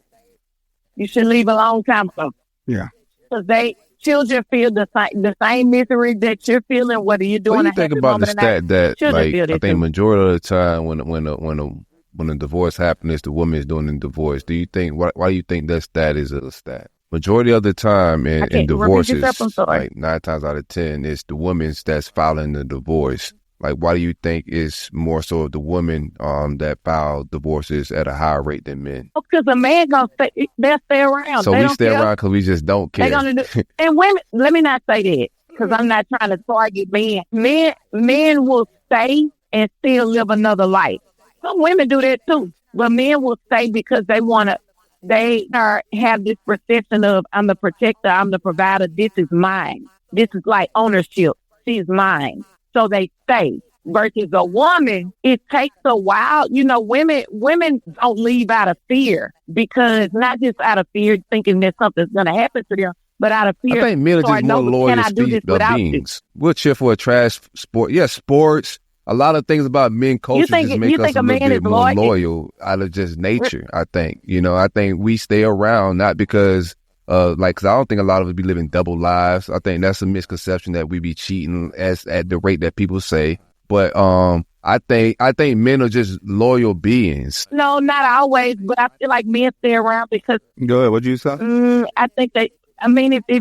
You should leave a long time ago. Yeah. Because children feel the same misery that you're feeling, whether you're doing. What do you think about the stat that, like, I think majority of the time when a divorce happens, it's the woman is doing the divorce. Do you think why do you think that stat is a stat? Majority of the time in divorces, like 9 times out of 10, it's the woman that's filing the divorce. Like, why do you think it's more so the women that file divorces at a higher rate than men? Because a man they'll stay around. So we stay around because we just don't care. And women, let me not say that, because I'm not trying to target men. Men will stay and still live another life. Some women do that too, but men will stay because they have this perception of, I'm the protector, I'm the provider. This is mine. This is like ownership. She's mine. So they stay. Versus a woman, it takes a while. You know, women don't leave out of fear, because not just out of fear thinking that something's going to happen to them, but out of fear. I think men are just more loyal beings. We'll cheer for a trash sport. Yeah, sports. A lot of things about men culture just make us a little bit more loyal out of just nature, I think. You know, I think we stay around not because cause I don't think a lot of us be living double lives. I think that's a misconception that we be cheating at the rate that people say. But I think men are just loyal beings. No, not always, but I feel like men stay around because. Go ahead. What'd you say? I think if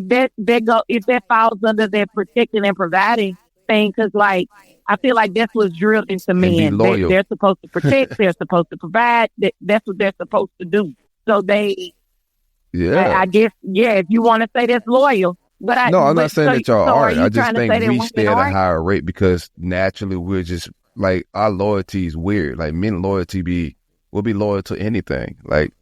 that falls under that protecting and providing thing, because like I feel like that's what's drilled into men. They're supposed to protect. They're supposed to provide. That's what they're supposed to do. So they. Yeah, I guess, if you want to say that's loyal. But I'm not saying that y'all aren't. I just think we stay at a higher rate because naturally we're just, like, our loyalty is weird. Like, men loyalty we'll be loyal to anything. Like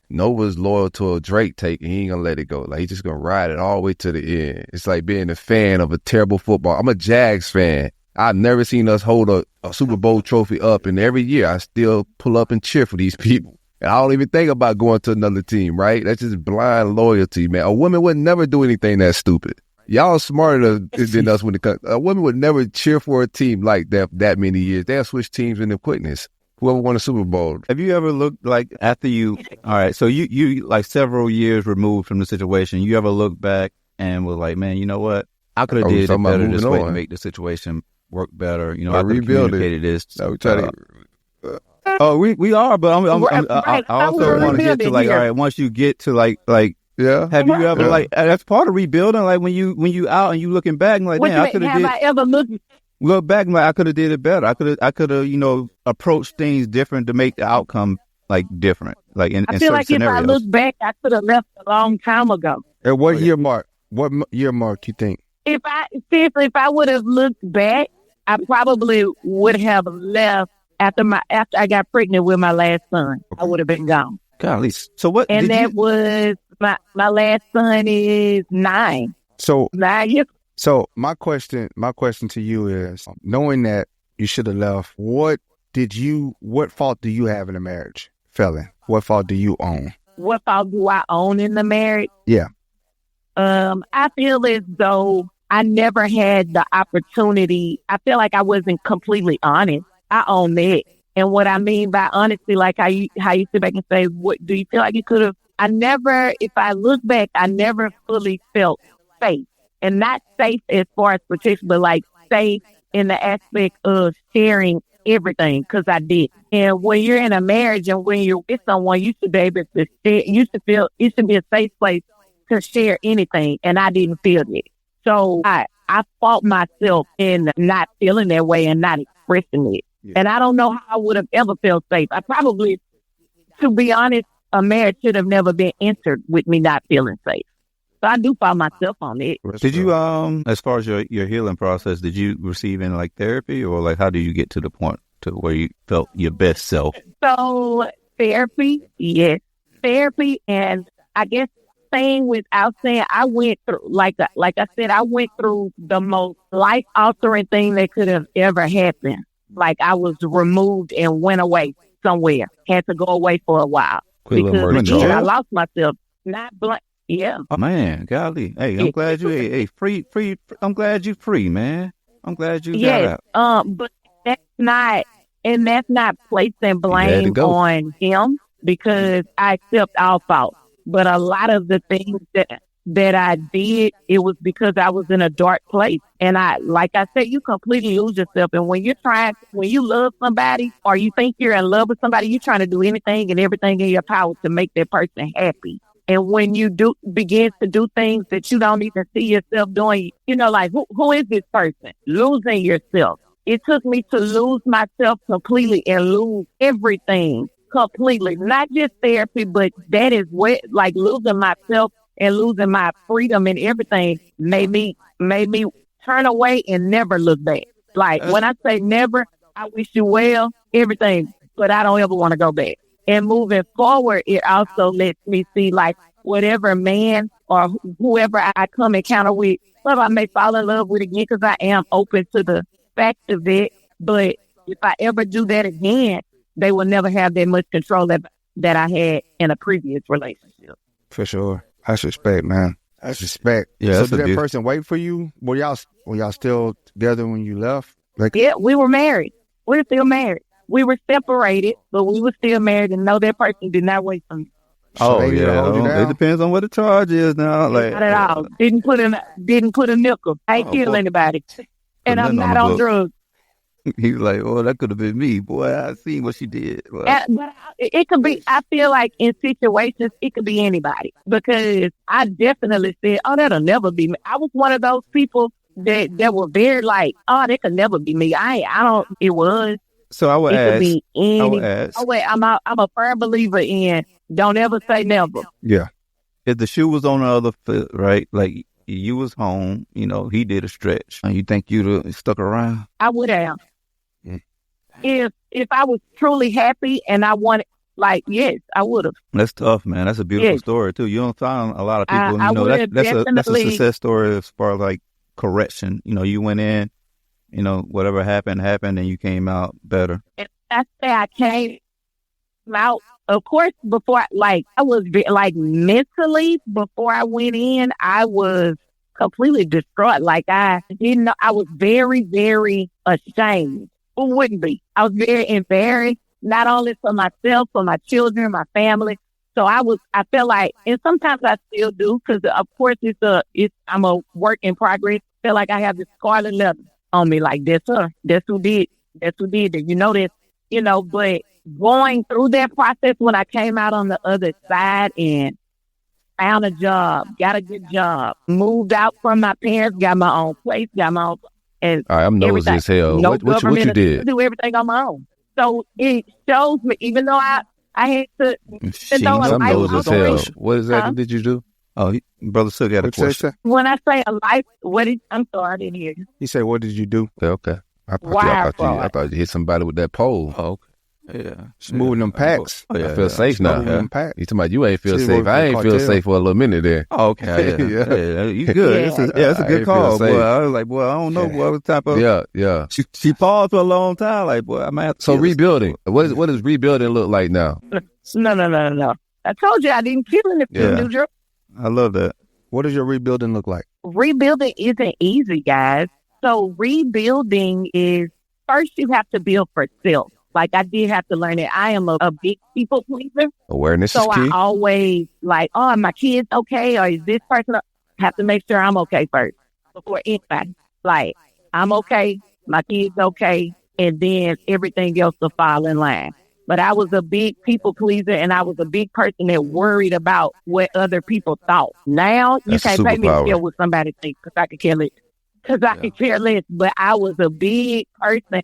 Nova's loyal to a Drake take, and he ain't gonna let it go. Like, he's just gonna ride it all the way to the end. It's like being a fan of a terrible football. I'm a Jags fan. I've never seen us hold a Super Bowl trophy up, and every year I still pull up and cheer for these people. And I don't even think about going to another team, right? That's just blind loyalty, man. A woman would never do anything that stupid. Y'all smarter than us when it comes. A woman would never cheer for a team like that many years. They'll switch teams in the quickness. Whoever won a Super Bowl. Have you ever looked, like, after you, all right, so you like several years removed from the situation, you ever look back and was like, man, you know what? I could have did it better this way to make the situation work better. You know, I could have communicated this. We are, but I also want to get to, like, all right, once you get to like, yeah. Have you ever like, that's part of rebuilding, like when you out and you looking back and like, man, I could have I ever look back and like, I could have did it better. I could have, you know, approached things different to make the outcome like different. Like in certain like scenarios. If I look back, I could have left a long time ago. At what year mark? What year mark do you think? If I would have looked back, I probably would have left after I got pregnant with my last son. I would have been gone. Golly. So what? And was my last son is 9. So 9 years. So my question to you is, knowing that you should have left, what fault do you have in the marriage, Felon? What fault do you own? What fault do I own in the marriage? Yeah. I feel as though I never had the opportunity. I feel like I wasn't completely honest. I own that. And what I mean by honesty, like how you sit back and say, what do you feel like you could have? If I look back, I never fully felt safe. And not safe as far as protection, but like safe in the aspect of sharing everything, because I did. And when you're in a marriage and when you're with someone, you should be able to share, you should feel it should be a safe place to share anything. And I didn't feel it. So I fault myself in not feeling that way and not expressing it. And I don't know how I would have ever felt safe. I probably, to be honest, a marriage should have never been entered with me not feeling safe. So I do find myself on it. Did you, as far as your healing process, did you receive any like therapy, or like how do you get to the point to where you felt your best self? So therapy, yes, therapy, and I guess saying without saying, I went through, like I said, I went through the most life altering thing that could have ever happened. Like I was removed and went away somewhere, had to go away for a while because again, I lost myself. Not blank. Yeah. Oh, man, golly. Hey, I'm glad you. Hey, free. I'm glad you free, man. I'm glad you got out. But that's not placing blame on him because I accept all fault. But a lot of the things that I did, it was because I was in a dark place. And like I said, you completely lose yourself. And when you love somebody or you think you're in love with somebody, you're trying to do anything and everything in your power to make that person happy. And when you begin to do things that you don't even see yourself doing, like, who is this person? Losing yourself. It took me to lose myself completely and lose everything completely. Not just therapy, but that is what, like, losing myself and losing my freedom and everything made me turn away and never look back. Like, when I say never, I wish you well, everything, but I don't ever want to go back. And moving forward, it also lets me see, like, whatever man or whoever I come encounter with, well, I may fall in love with again because I am open to the fact of it. But if I ever do that again, they will never have that much control that I had in a previous relationship. For sure. That's respect, man. That's respect. Yeah. So did that person wait for you? Were y'all still together when you left? Like, yeah, we were married. We were still married. We were separated, but we were still married, and no, that person did not wait for me. Oh, yeah. It depends on what the charge is now. Like, not at all. Didn't put a nickel. I ain't kill anybody. And I'm not on drugs. He was like, oh, that could have been me. Boy, I seen what she did. But it could be, I feel like in situations, it could be anybody. Because I definitely said, oh, that'll never be me. I was one of those people that were very like, oh, that could never be me. It was. So I would ask. I'm a firm believer in don't ever say never. Yeah. If the shoe was on the other foot, right? Like you was home, he did a stretch. And you think you'd have stuck around? I would have. If I was truly happy and I wanted, like, yes, I would have. That's tough, man. That's a beautiful story too. You don't find a lot of people. That's a success story as far as like correction. You went in. Whatever happened, and you came out better. And I say I came out, of course, before, like, I was, like, mentally, before I went in, I was completely distraught. Like, I didn't know, I was very, very ashamed. Who wouldn't be? I was very embarrassed, not only for myself, for my children, my family. So I felt like, and sometimes I still do, because, of course, I'm a work in progress. I feel like I have this scarlet letter on me, like, that's her. That's who did it. But going through that process when I came out on the other side and found a job, got a good job, moved out from my parents, got my own place, and all right, I'm nosy as hell. No what you did? Do everything on my own. So it shows me, even though I had to, I'm nosy as hell. What exactly did you do? Oh, Brother Silk got a question. When I say a life, I'm sorry, I didn't hear you. He said, what did you do? Okay. I thought you hit somebody with that pole. Oh, okay. Yeah. Just moving them packs. Oh, yeah, I feel safe now. Yeah. You talking about you ain't feel safe. I ain't feel safe for a little minute there. Oh, okay. Yeah. You good. It's a good call, boy. I was like, boy, I don't know what type of... Yeah. She paused for a long time, like, boy, I might have to... So rebuilding. What does rebuilding look like now? No. I told you I didn't kill anything, New York. I love that. What does your rebuilding look like? Rebuilding isn't easy, guys. So rebuilding is, first you have to build for self. Like, I did have to learn that I am a big people pleaser. Awareness is key. So I always like, oh, are my kids okay? Or is this person? I have to make sure I'm okay first before anybody. Like, I'm okay, my kids okay, and then everything else will fall in line. But I was a big people pleaser, and I was a big person that worried about what other people thought. Now, you can't pay me to care what somebody thinks, because I could care less. But I was a big person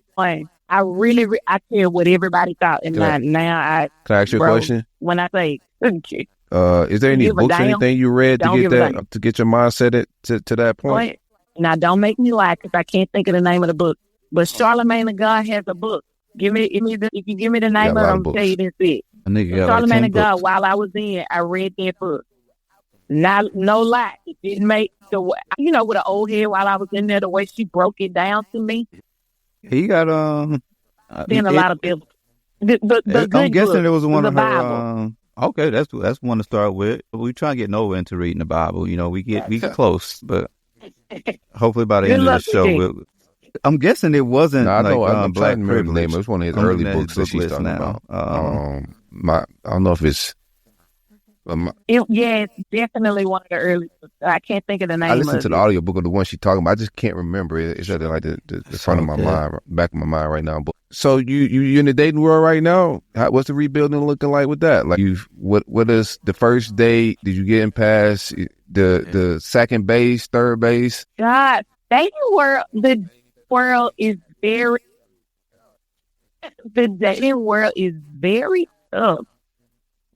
I really, I care what everybody thought. And Can I ask you a question? When I say, is there any books or anything you read to get your mindset to that point? Now, don't make me lie because I can't think of the name of the book. But Charlemagne the God has a book. If you give me the name of it, I'm going to tell you that's it. Charlemagne the God, while I was in, I read that book. No lie. It didn't make with an old head while I was in there, the way she broke it down to me. He got then a lot of people. I'm guessing it was one of her. Bible. Okay, that's one to start with. We try to get Nova into reading the Bible. We get close, but hopefully by the end of the show, I'm guessing it wasn't. No, I know. I'm Black trying to remember the name. It was one of his early books that she's talking about. I don't know if it's. It's definitely one of the early books. I can't think of the name. I listened to the audiobook of the one she's talking about. I just can't remember it. It's like the front of my mind, back of my mind right now. But so you in the dating world right now? What's the rebuilding looking like with that? Like what is the first date? Did you get in past the second base, third base? God, dating world. The dating world is very tough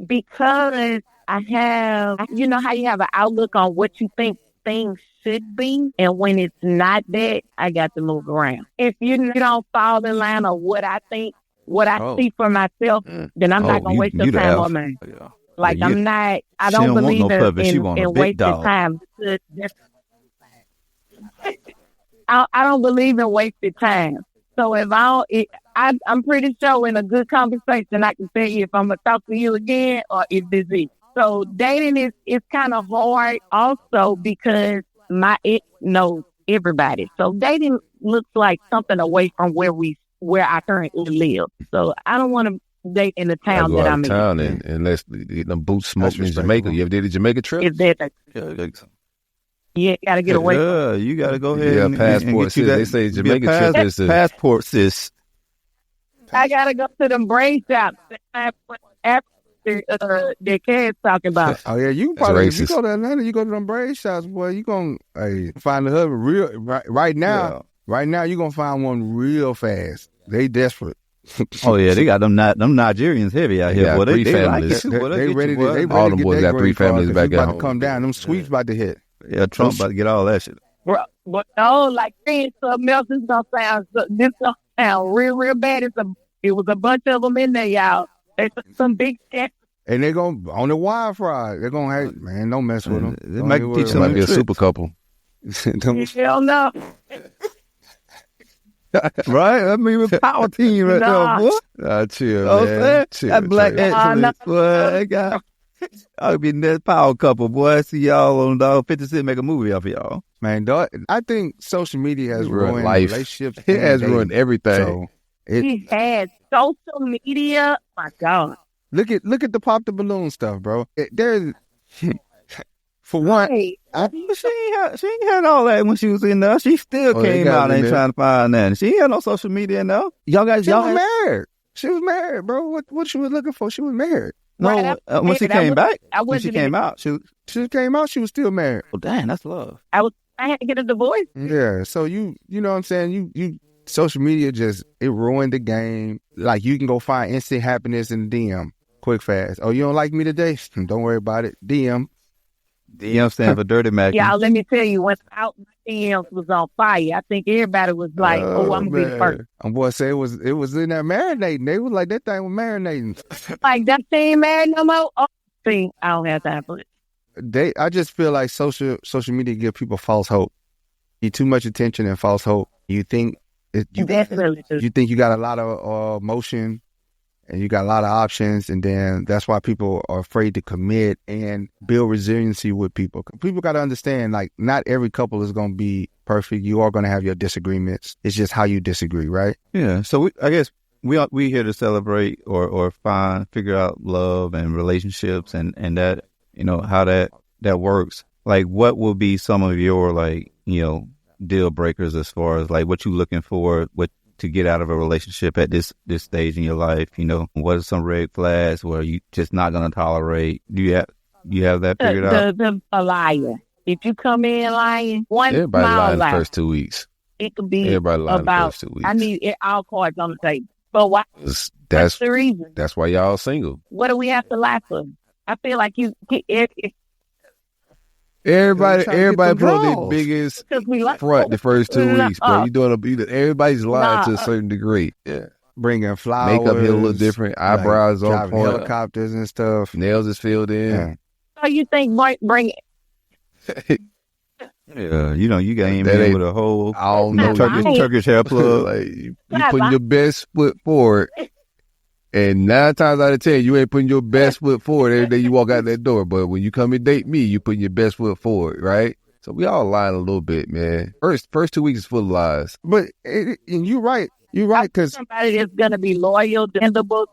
because I have, how you have an outlook on what you think things should be, and when it's not that, I got to move around. If you don't fall in line on what I think, what I see for myself, then I'm not gonna waste your time on me. Like I'm not. I don't believe in wasting time. I don't believe in wasted time. So if I'm pretty sure in a good conversation, I can tell you if I'm gonna talk to you again or if this is. So dating is kind of hard also because my ex knows everybody. So dating looks like something away from where I currently live. So I don't want to date in the town that I'm in. Unless the boots smoke in Jamaica. You ever did a Jamaica trip? Is that you gotta get away. Yeah, you gotta go ahead. Yeah, passport sis. They say Jamaica trip is passport sis. I gotta go to them braid shops. The kids talking about. Oh yeah, you probably if you go to Atlanta, you go to them braid shops, boy. You gonna find a husband real right now. Yeah. Right now, you gonna find one real fast. They desperate. Oh yeah, they got them Nigerians heavy out here. Yeah, boy, three families. They ready to all them boys got three families back at home. Come down. Them sweeps about to hit. Yeah, Trump about to get all that shit. Bro, but no, like something else is gonna sound. This gonna sound real bad. It was a bunch of them in there, y'all. It's some big shit. And they're going on the Wildfires. They're going to, hey, man, don't mess with them. They might teach them. Might be a super couple. Hell no. Right? I mean, with power team right there, boy. Chill, man. Chill, that black excellence, boy. I'll be in that power couple, boy. See y'all on 50 Cent make a movie off of y'all. Man, I think social media has ruined life. Relationships. It has ruined everything. So it has social media. My God. Look at the pop the balloon stuff, bro. There's for one, she ain't had all that when she was in there. She still came out and trying to find that. She ain't had no social media in there. She was married. She was married, bro. What she was looking for? She was married. No, when she came back, when she came out, she came out. She was still married. Oh, damn, that's love. I had to get a divorce. Yeah, so you know what I'm saying? You social media it ruined the game. Like you can go find instant happiness in the DM. Quick, fast. Oh, you don't like me today? Don't worry about it. DM stand for Dirty Mackin. Y'all, let me tell you, when out DMs was on fire, I think everybody was like, I'm going to be the first. I'm going to say it was in there marinating. They was like, that thing was marinating. Like, that thing married no more? Oh, see, I don't have time for it. I just feel like social media give people false hope. You too much attention and false hope. You think you think you got a lot of emotion and you got a lot of options, and then that's why people are afraid to commit and build resiliency with people. People got to understand, like, not every couple is going to be perfect. You are going to have your disagreements. It's just how you disagree, right? Yeah. So I guess we here to celebrate or figure out love and relationships and that, how that works. Like, what will be some of your, deal breakers as far as, like, what you looking for, to get out of a relationship at this stage in your life? What are some red flags where you just not going to tolerate? Do you have that figured out? A liar. If you come in lying, everybody lying the first 2 weeks. It could be Everybody lying about, the first 2 weeks. I need all cards on the table. But why? What's the reason? That's why y'all single. What do we have to lie for? I feel like Everybody put on their biggest front the first 2 weeks, bro. Everybody's lying to a certain degree. Yeah. Bringing flowers. Makeup hit a little different. Eyebrows on point. Helicopters and stuff. Nails is filled in. Yeah. So you think bring it? Yeah, you got him in with a whole Turkish hair plug. Like you putting your best foot forward, and 9 times out of 10, you ain't putting your best foot forward every day you walk out that door. But when you come and date me, you putting your best foot forward, right? So we all lying a little bit, man. First 2 weeks is full of lies. But and you're right. You're right, because somebody that's gonna be loyal, dependable,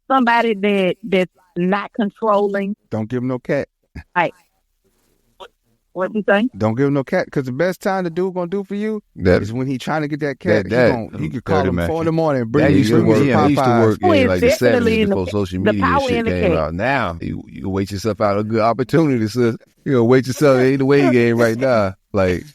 somebody that's not controlling. Don't give him no cat. Right. What you saying? Don't give him no cat, because the best time the dude gonna do for you is when he trying to get that cat. He could call him 4 in, bring he you used to work in like the 70s before the social media shit came out. Now you wait yourself out a good opportunity, sis. You know, wait yourself. It ain't the way game right now. Like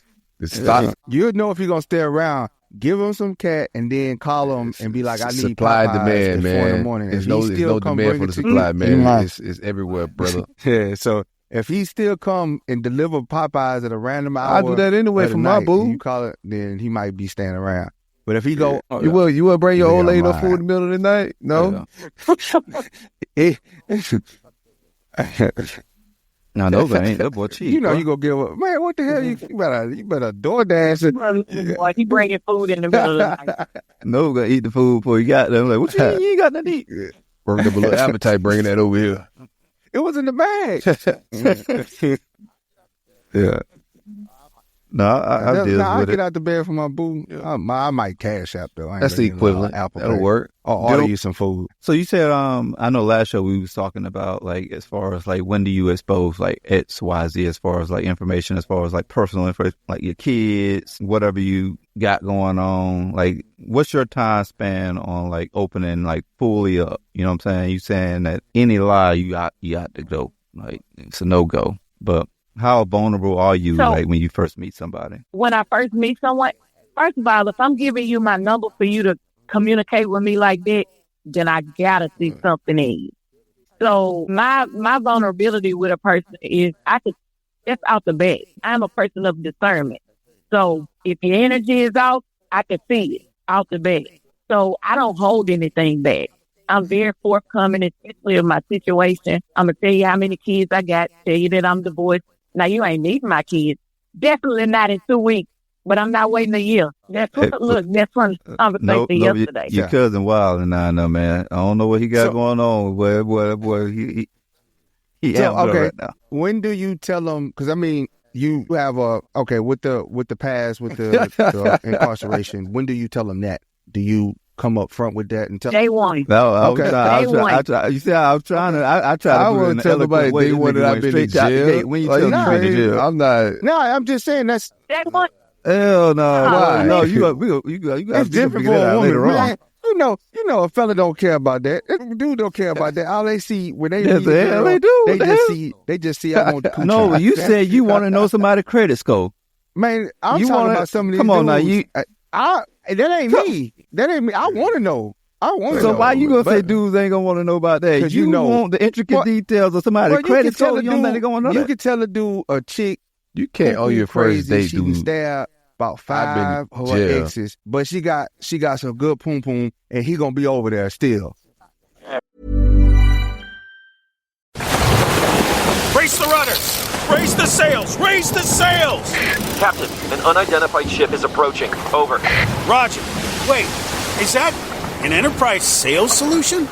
stop. You'll know if you're gonna stay around. Give him some cat and then call him and be like, I need supply and demand, man. 4 in the morning. There's no demand for the supply, man. It's everywhere, brother. Yeah, so if he still come and deliver Popeyes at a random hour, I do that anyway for my boo. You call it, then he might be staying around. But if he go, you will bring your old lady no food in the middle of the night? No. No, those ain't. That boy cheap. You know, you gonna give up, man. What the hell? You better DoorDash it. Boy, he bringing food in the middle of the night. No, gonna eat the food before you got there. I'm like, what you mean? You ain't got nothing to eat? Worked up a little appetite bringing that over here. It was in the bag. Yeah. No, I deal with I it. get out the bed for my boo. I might cash out though. That's the equivalent. That'll work. Or order you some food. So you said, I know last show we was talking about like as far as like when do you expose like X, Y, Z as far as like information, as far as like personal information, like your kids, whatever you got going on. Like, what's your time span on like opening like fully up? You know what I'm saying? You saying that any lie you got to go, like it's a no go, but. How vulnerable are you like when you first meet somebody? When I first meet someone, first of all, if I'm giving you my number for you to communicate with me like that, then I gotta see something in you. So my vulnerability with a person is that's out the bed. I'm a person of discernment. So if your energy is off, I can see it out the bed. So I don't hold anything back. I'm very forthcoming, especially in my situation. I'm gonna tell you how many kids I got, tell you that I'm divorced. Now, you ain't meeting my kids. Definitely not in 2 weeks, but I'm not waiting a year. That's from the conversation yesterday. Your cousin wild and I know, man. I don't know what he got going on. Boy, he right now. When do you tell them? Because I mean, you have with the past, with the incarceration. When do you tell them that? Do you come up front with that and tell day one? No, I try. You see, I was trying to. I try to. I want to tell everybody day one that I've been in jail. When you tell me you've been in jail, I'm not. No, I'm just saying that's day one. Hell no! Why? No, you got. It's different for a woman, man. You know, a fella don't care about that. Dude don't care about that. All they see when they meet a girl, they just see I want the coochie. No, you said you want to know somebody's credit score. Man, I'm talking about some of these. Come on dudes. now, that ain't me. That ain't me. I want to know. So why you gonna say dudes ain't gonna want to know about that? You want the intricate details of somebody's credit score. You don't think they gonna know that? You can tell a dude, a chick. You can't owe your first date, she dude. She stab about 5 of her exes, but she got some good poom poom, and he gonna be over there still. Brace the rudders! Raise the sails! Raise the sails! Captain, an unidentified ship is approaching. Over. Roger. Wait, is that an enterprise sales solution?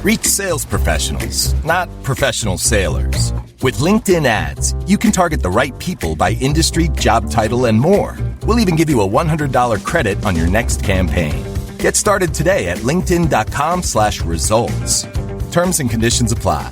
Reach sales professionals, not professional sailors. With LinkedIn ads, you can target the right people by industry, job title, and more. We'll even give you a $100 credit on your next campaign. Get started today at linkedin.com/results. Terms and conditions apply.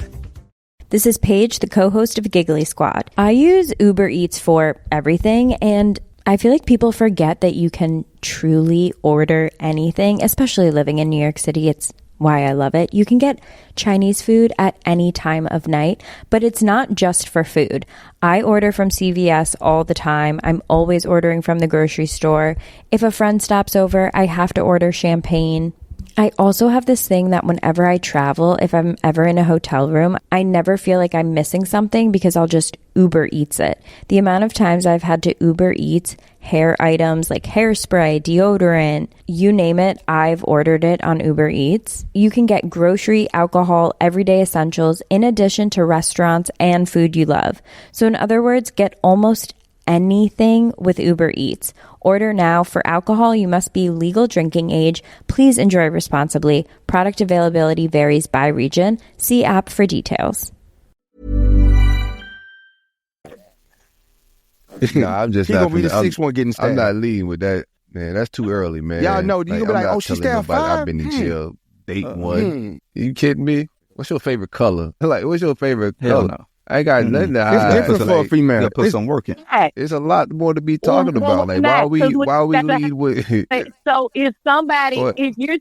This is Paige, the co-host of Giggly Squad. I use Uber Eats for everything, and I feel like people forget that you can truly order anything, especially living in New York City. It's why I love it. You can get Chinese food at any time of night, but it's not just for food. I order from CVS all the time. I'm always ordering from the grocery store. If a friend stops over, I have to order champagne. I also have this thing that whenever I travel, if I'm ever in a hotel room, I never feel like I'm missing something because I'll just Uber Eats it. The amount of times I've had to Uber Eats hair items like hairspray, deodorant, you name it, I've ordered it on Uber Eats. You can get grocery, alcohol, everyday essentials in addition to restaurants and food you love. So in other words, get almost anything with Uber Eats. Order now. For alcohol, you must be legal drinking age. Please enjoy responsibly. Product availability varies by region. See app for details. Nah, I'm just He not. gonna be the sixth one getting stabbed. I'm not leading with that, man. That's too early, man. Y'all know, you gonna be like, I'm oh, not she telling stabbed nobody 5? I've been in jail. Date one. You kidding me? What's your favorite color? Like, what's your favorite Hell color? no. I ain't got nothing to hide. It's different for a female. You gotta put some work in. It's a lot more to be talking about. Like, why we lead with? So if somebody, What? if you're,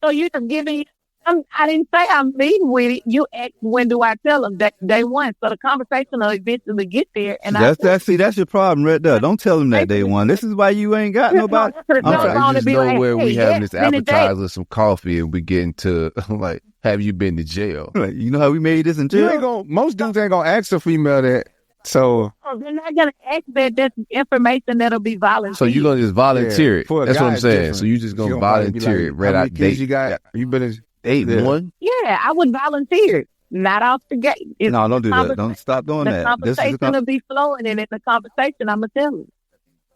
so you're giving, I didn't say I'm leading with it. You ask, when do I tell them that day one? So the conversation will eventually get there. And That's your problem right there. Don't tell them that day one. This is why you ain't got nobody. You just know where we having this been a day. appetizer, some coffee, and we getting to like, have you been to jail? Like, you know how we made this in You jail? ain't gonna, most dudes ain't gonna ask a female that. So They're not going to ask that. That's information that'll be volunteered. So you gonna just volunteer Yeah, it? for a That's guy, what I'm it's saying. different. So you just gonna You don't probably be volunteer like, it? Red how out many kids date. you got? You been in Date one? Yeah, I would volunteer. Not off the gate. It's No, don't do that. Don't stop doing the that. This is conversation will be flowing, and in the conversation, I'm gonna tell you.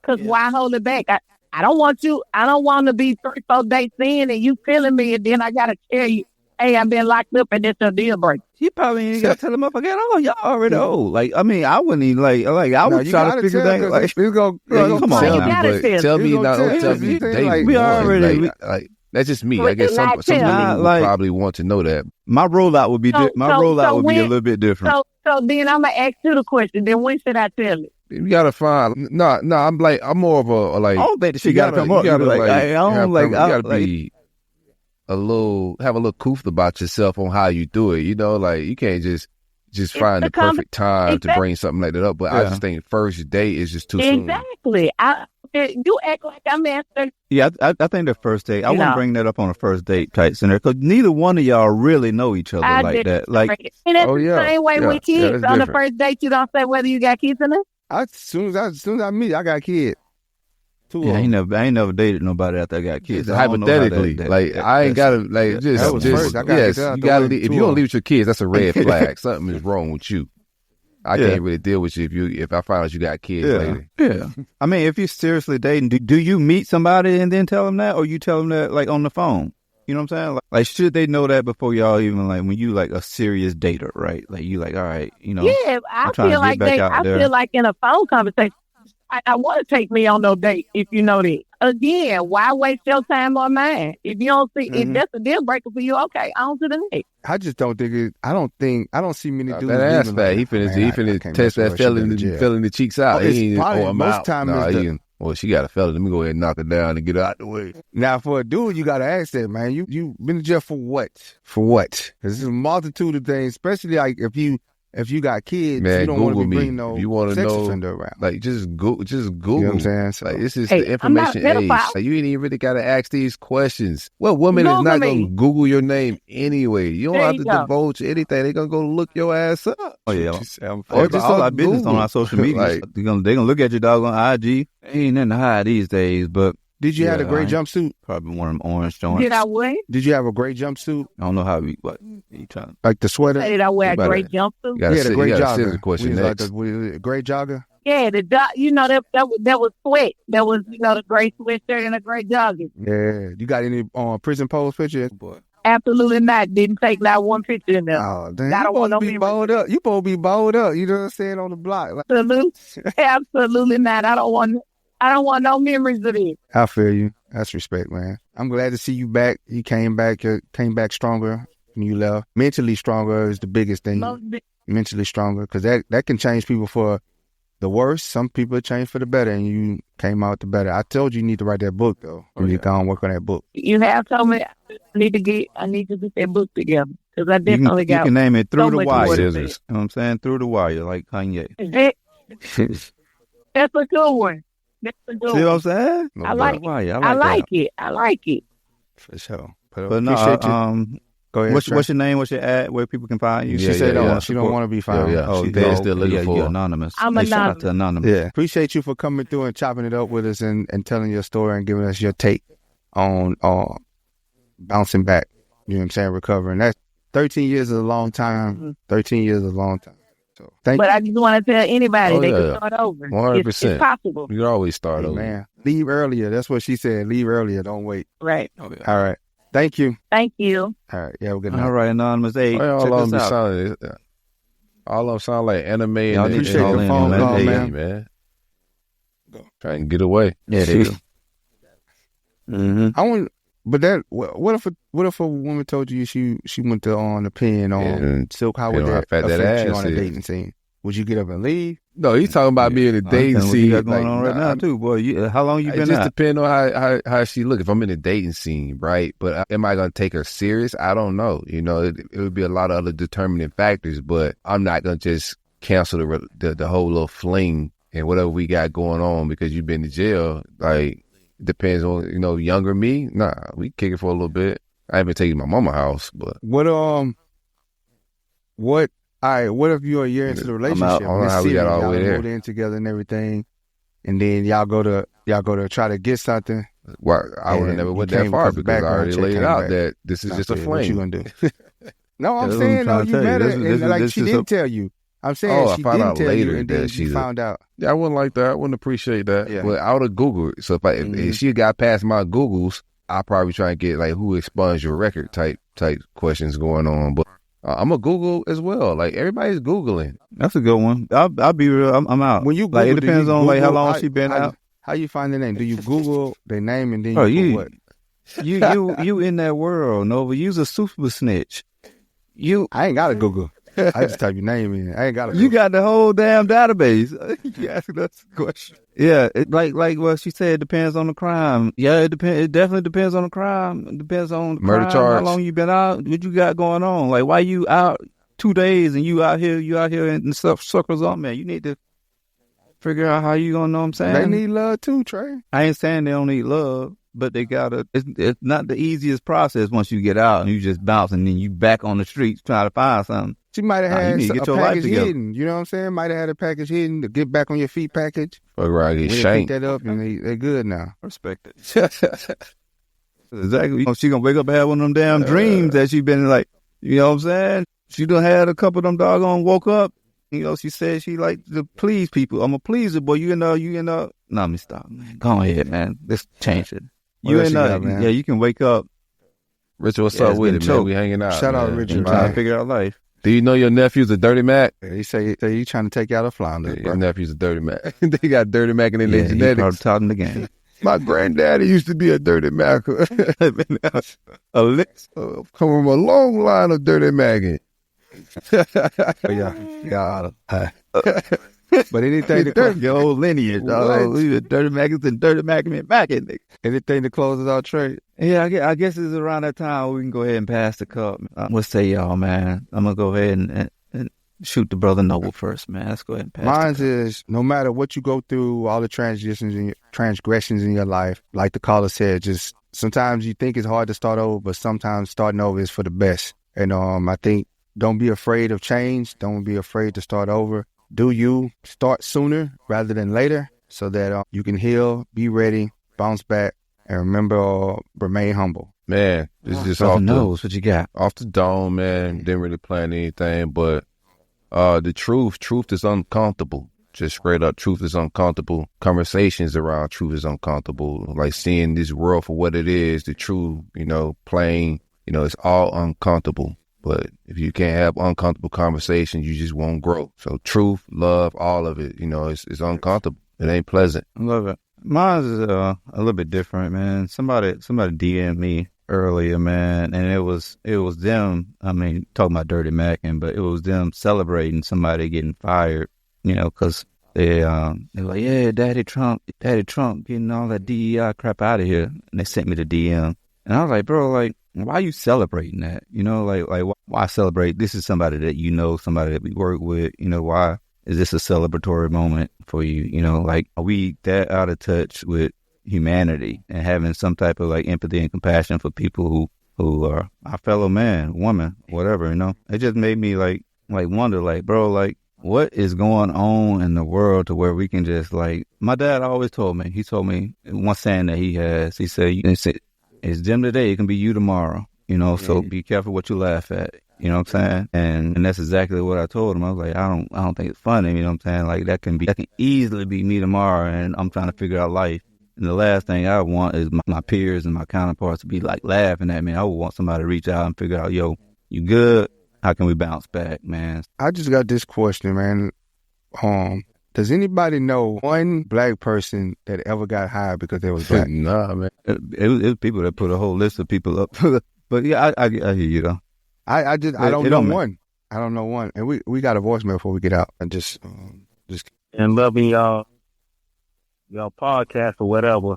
Because why hold it back? I don't want you. I don't want to be 3-4 dates in, and you feeling me, and then I gotta tell you, hey, I've been locked up, and it's a deal breaker. You probably ain't got to tell them up again. Oh, y'all already old. Like, I mean, I wouldn't even I would try to figure that. Like, come on, tell now. me, but tell me not. Don't tell me date like, we one. already. Like that's just me. Well, I guess some not women tell. would Like, probably want to know that. My rollout would be So be a when- little bit different. So then I'm gonna ask you the question. Then when should I tell you? You gotta find. No. I'm more of a like. I don't think that she you gotta come up. You gotta Like, like. I don't have like. you I- gotta like- be have a little couth about yourself on how you do it. You know, like you can't just find the perfect time to bring something like that up. But I just think first date is just too soon. Exactly. You act like I'm answering. Yeah, I think the first date. I You wouldn't know. bring that up on a first date type scenario because neither one of y'all really know each other like that. Like, and that's Oh, yeah. the same way Yeah. with kids. that's On the different. first date, you don't say whether you got kids or not. as soon as I meet, I got kids. Two of I ain't them. never dated nobody after I got kids. I don't know how Hypothetically, like I ain't gotta like just that was first. I gotta yes. get that out You the gotta way. leave, if Two you of don't them. leave with your kids, that's a red flag. Something is wrong with you. I Yeah. can't really deal with you if I find out you got kids Yeah, later. yeah. I mean, if you're seriously dating, do you meet somebody and then tell them that, or you tell them that like on the phone? You know what I'm saying? Like should they know that before y'all even like when you like a serious dater, right? Like you like, all right, you know. Yeah, I I'm trying to feel get like back out there. feel like in a phone conversation, I want to take me on no date if you know that. Again, why waste your time or mine? If you don't see if that's a deal breaker for you, okay, on to the next. I just don't think it. I don't see many dudes. That ass leaving fat. like, He finna "Man, I can't test mess with that her. She go to felon jail." filling the cheeks out. Oh, it's He ain't probably- I'm most out. time Nah, is he the- ain't- well, she got a felon. Let me go ahead and knock her down and get her out the way. Now, for a dude, you gotta ask that, man. You been to jail for what? For what? Because there's a multitude of things, especially like if you got kids, Man, you don't want to Google be me. bringing no If you want to sex know, offender around. like just Google. You know what I'm saying? So, Like this is Hey, the I'm not a information age. pedophile. Like you ain't even really got to ask these questions. Well, woman is Google not me. gonna Google your name anyway. You don't There have you to go. divulge anything. They gonna go look your ass up. Oh yeah, Or all just our on business on Google. our social media. Like- they gonna look at your dog on IG. Ain't nothing to hide these days, but did you have a great I ain't- jumpsuit? Probably one of them orange joints. Did I wear? Did you have a great jumpsuit? I don't know how what you trying. Like the sweater? Did I wear a About great it. jumpsuit? You gotta Yeah, the sit- great you gotta sit jogger. the question We was next. a great jogger? Yeah, you know that was sweat. That was the gray sweatshirt and a gray jogging. Yeah. You got any prison pose picture? Boy. Absolutely not. Didn't take not one picture in there. Oh, damn. I You don't want supposed no to be memories. bowled up. You supposed to be bowled up. You know what I'm saying? On the block. Like, Absolutely not. I don't want no memories of it. I feel you. That's respect, man. I'm glad to see you back. You came back stronger when you left. Mentally stronger is the biggest thing. Mentally stronger, because that can change people for the worst. Some people change for the better, and you came out the better. I told you need to write that book, though. You need to go and work on that book. You have told me I need to get that book together because I definitely got. You can name it Through so the much Wire. more to You say. know what I'm saying? Through the Wire, like Kanye. That's a good one. That's a good See what I'm one. saying? I like Wire. I like it. I like it. For sure. But no, appreciate you. Go ahead. What's your name? What's your ad? Where people can find you? She said she don't want to be found. Yeah. Oh, They're still looking for you're anonymous. I'm Hey, shout out anonymous. to anonymous. Yeah. Appreciate you for coming through and chopping it up with us and telling your story and giving us your take on bouncing back. You know what I'm saying? Recovering. That 13 years is a long time. Mm-hmm. 13 years is a long time. So thank But you. I just want to tell anybody they yeah. can start over. 100%. It's possible. You can always start over. Man, leave earlier. That's what she said. Leave earlier. Don't wait. Right. All right. Thank you. Thank you. All right. Yeah, have a good night. All right, anonymous. Hey, All check of this them out. all of them sound like anime. Y'all and need to appreciate call the in, phone man. call, Hey, man. Trying to get away. Yeah, they do. I want, but that. What if a woman told you she went to on a pen on Silk? How would depending on that how fat that affect you ass on a is. dating scene? Would you get up and leave? No, he's talking about being in a dating What you scene. got going on right now, too, boy? How long you It been just out? depends on how she look. If I'm in a dating scene, right? But am I gonna take her serious? I don't know. You know, it would be a lot of other determining factors. But I'm not gonna just cancel the whole little fling and whatever we got going on because you've been to jail. Like, it depends on younger me. Nah, we kick it for a little bit. I haven't taken my mama house, but What all right, what if you're a year into the relationship? I don't know how we got all the way y'all there. moved in together and everything, and then y'all go to try to get something. Well, I would have And never you went that came far because the because I background already check laid it came out back. that this is just a What flame. you gonna do? No, I'm That's what I'm saying no. trying to You tell you. met her, This and like is she just didn't tell you. I'm saying I she found didn't out tell later you, and then that you found out. Yeah, I wouldn't like that. I wouldn't appreciate that. Yeah. But I would have Googled it. So if she got past my Googles, I'll probably try and get like who expunged your record type questions going on. But I'm a Google as well. Like everybody's Googling. That's a good one. I'll be real. I'm out. When you like, it Google, do depends you on like how Google- long she been out. How you find the name? Do you Google their name and then you Oh, put what? you in that world, Nova. You's a super snitch. I ain't got to Google. I just type your name in. I ain't got to. You got the whole damn database. You asking us a question. Yeah, like what she said. It depends on the crime. Yeah, it depends. It definitely depends on the crime. It depends on the Murder crime, charge. How long you been out? What you got going on? Like, why you out 2 days and you out here in stuff circles on, man? You need to figure out how you gonna know what I'm saying. They need love too, Trey. I ain't saying they don't need love, but they gotta. It's not the easiest process once you get out and you just bounce and then you back on the streets trying to find something. She might have Nah, you had need to a get your life package together. hidden. You know what I'm saying? Might have had a package hidden to get back on your feet package. Fuck around, get When they pick shanked. that up and they good now. Respect it. Exactly. She gonna wake up and have one of them damn dreams that she been like, you know what I'm saying? She done had a couple of them doggone woke up. You know, she said she like to please people. I'm a pleaser, boy. You know. No, let me stop, man. Go ahead, man. Let's change it. What else you got, man? Yeah, you can wake up. Richard, what's Yeah, up it's with been it, man? choked. We hanging out. Shout out man. Richard, And man. trying to figure out life. Do you know your nephew's a Dirty Mac? They say you trying to take out a flounder, Your bro. neph's a Dirty Mac. They got Dirty Mac in their Yeah, he genetics. probably taught him the game. My granddaddy used to be a Dirty Mac. A lick. Come from a long line of Dirty Macking. Yeah. But anything to Your whole lineage, dog. We the Dirty Mackins and Dirty Mackin and Mackin. anything to close us out, Trey. Yeah, I guess it's around that time we can go ahead and pass the cup. What say y'all, man? I'm going to go ahead and shoot the brother Noble first, man. Let's go ahead and pass Mine the cup. is no matter what you go through, all the transgressions in your life, like the caller said, just sometimes you think it's hard to start over, but sometimes starting over is for the best. And I think don't be afraid of change. Don't be afraid to start over. Do you start sooner rather than later so that you can heal, be ready, bounce back, and remember, remain humble. Man, this is just Brother off knows what you got. off the dome, man. Didn't really plan anything, but the truth is uncomfortable. Just straight up, truth is uncomfortable. Conversations around truth is uncomfortable. Like seeing this world for what it is, the truth, plain, it's all uncomfortable. But if you can't have uncomfortable conversations, you just won't grow. So truth, love, all of it, it's uncomfortable. It ain't pleasant. I love it. Mine is a little bit different, man. Somebody DM'd me earlier, man, and it was them. I mean, talking about Dirty Mackin, but it was them celebrating somebody getting fired, because They're like, yeah, Daddy Trump getting all that DEI crap out of here. And they sent me the DM. And I was like, bro, like, why are you celebrating that? You know, like why celebrate? This is somebody that you know, somebody that we work with. You know, why is this a celebratory moment for you? You know, like, are we that out of touch with humanity and having some type of like empathy and compassion for people who are our fellow man, woman, whatever, you know? It just made me like wonder, like, bro, like, what is going on in the world to where we can just like, my dad always told me one saying that he said, it's them today, it can be you tomorrow, you know, so be careful what you laugh at, you know what I'm saying? And that's exactly what I told him. I was like, I don't think it's funny, you know what I'm saying? Like that can easily be me tomorrow, and I'm trying to figure out life. And the last thing I want is my peers and my counterparts to be like laughing at me. I would want somebody to reach out and figure out, yo, you good? How can we bounce back, man? I just got this question, man. Does anybody know one black person that ever got hired because they was black? Nah, man. It was people that put a whole list of people up. But yeah, I hear you though. I don't know one. I don't know one. And we got a voicemail before we get out. And just and loving y'all podcast or whatever.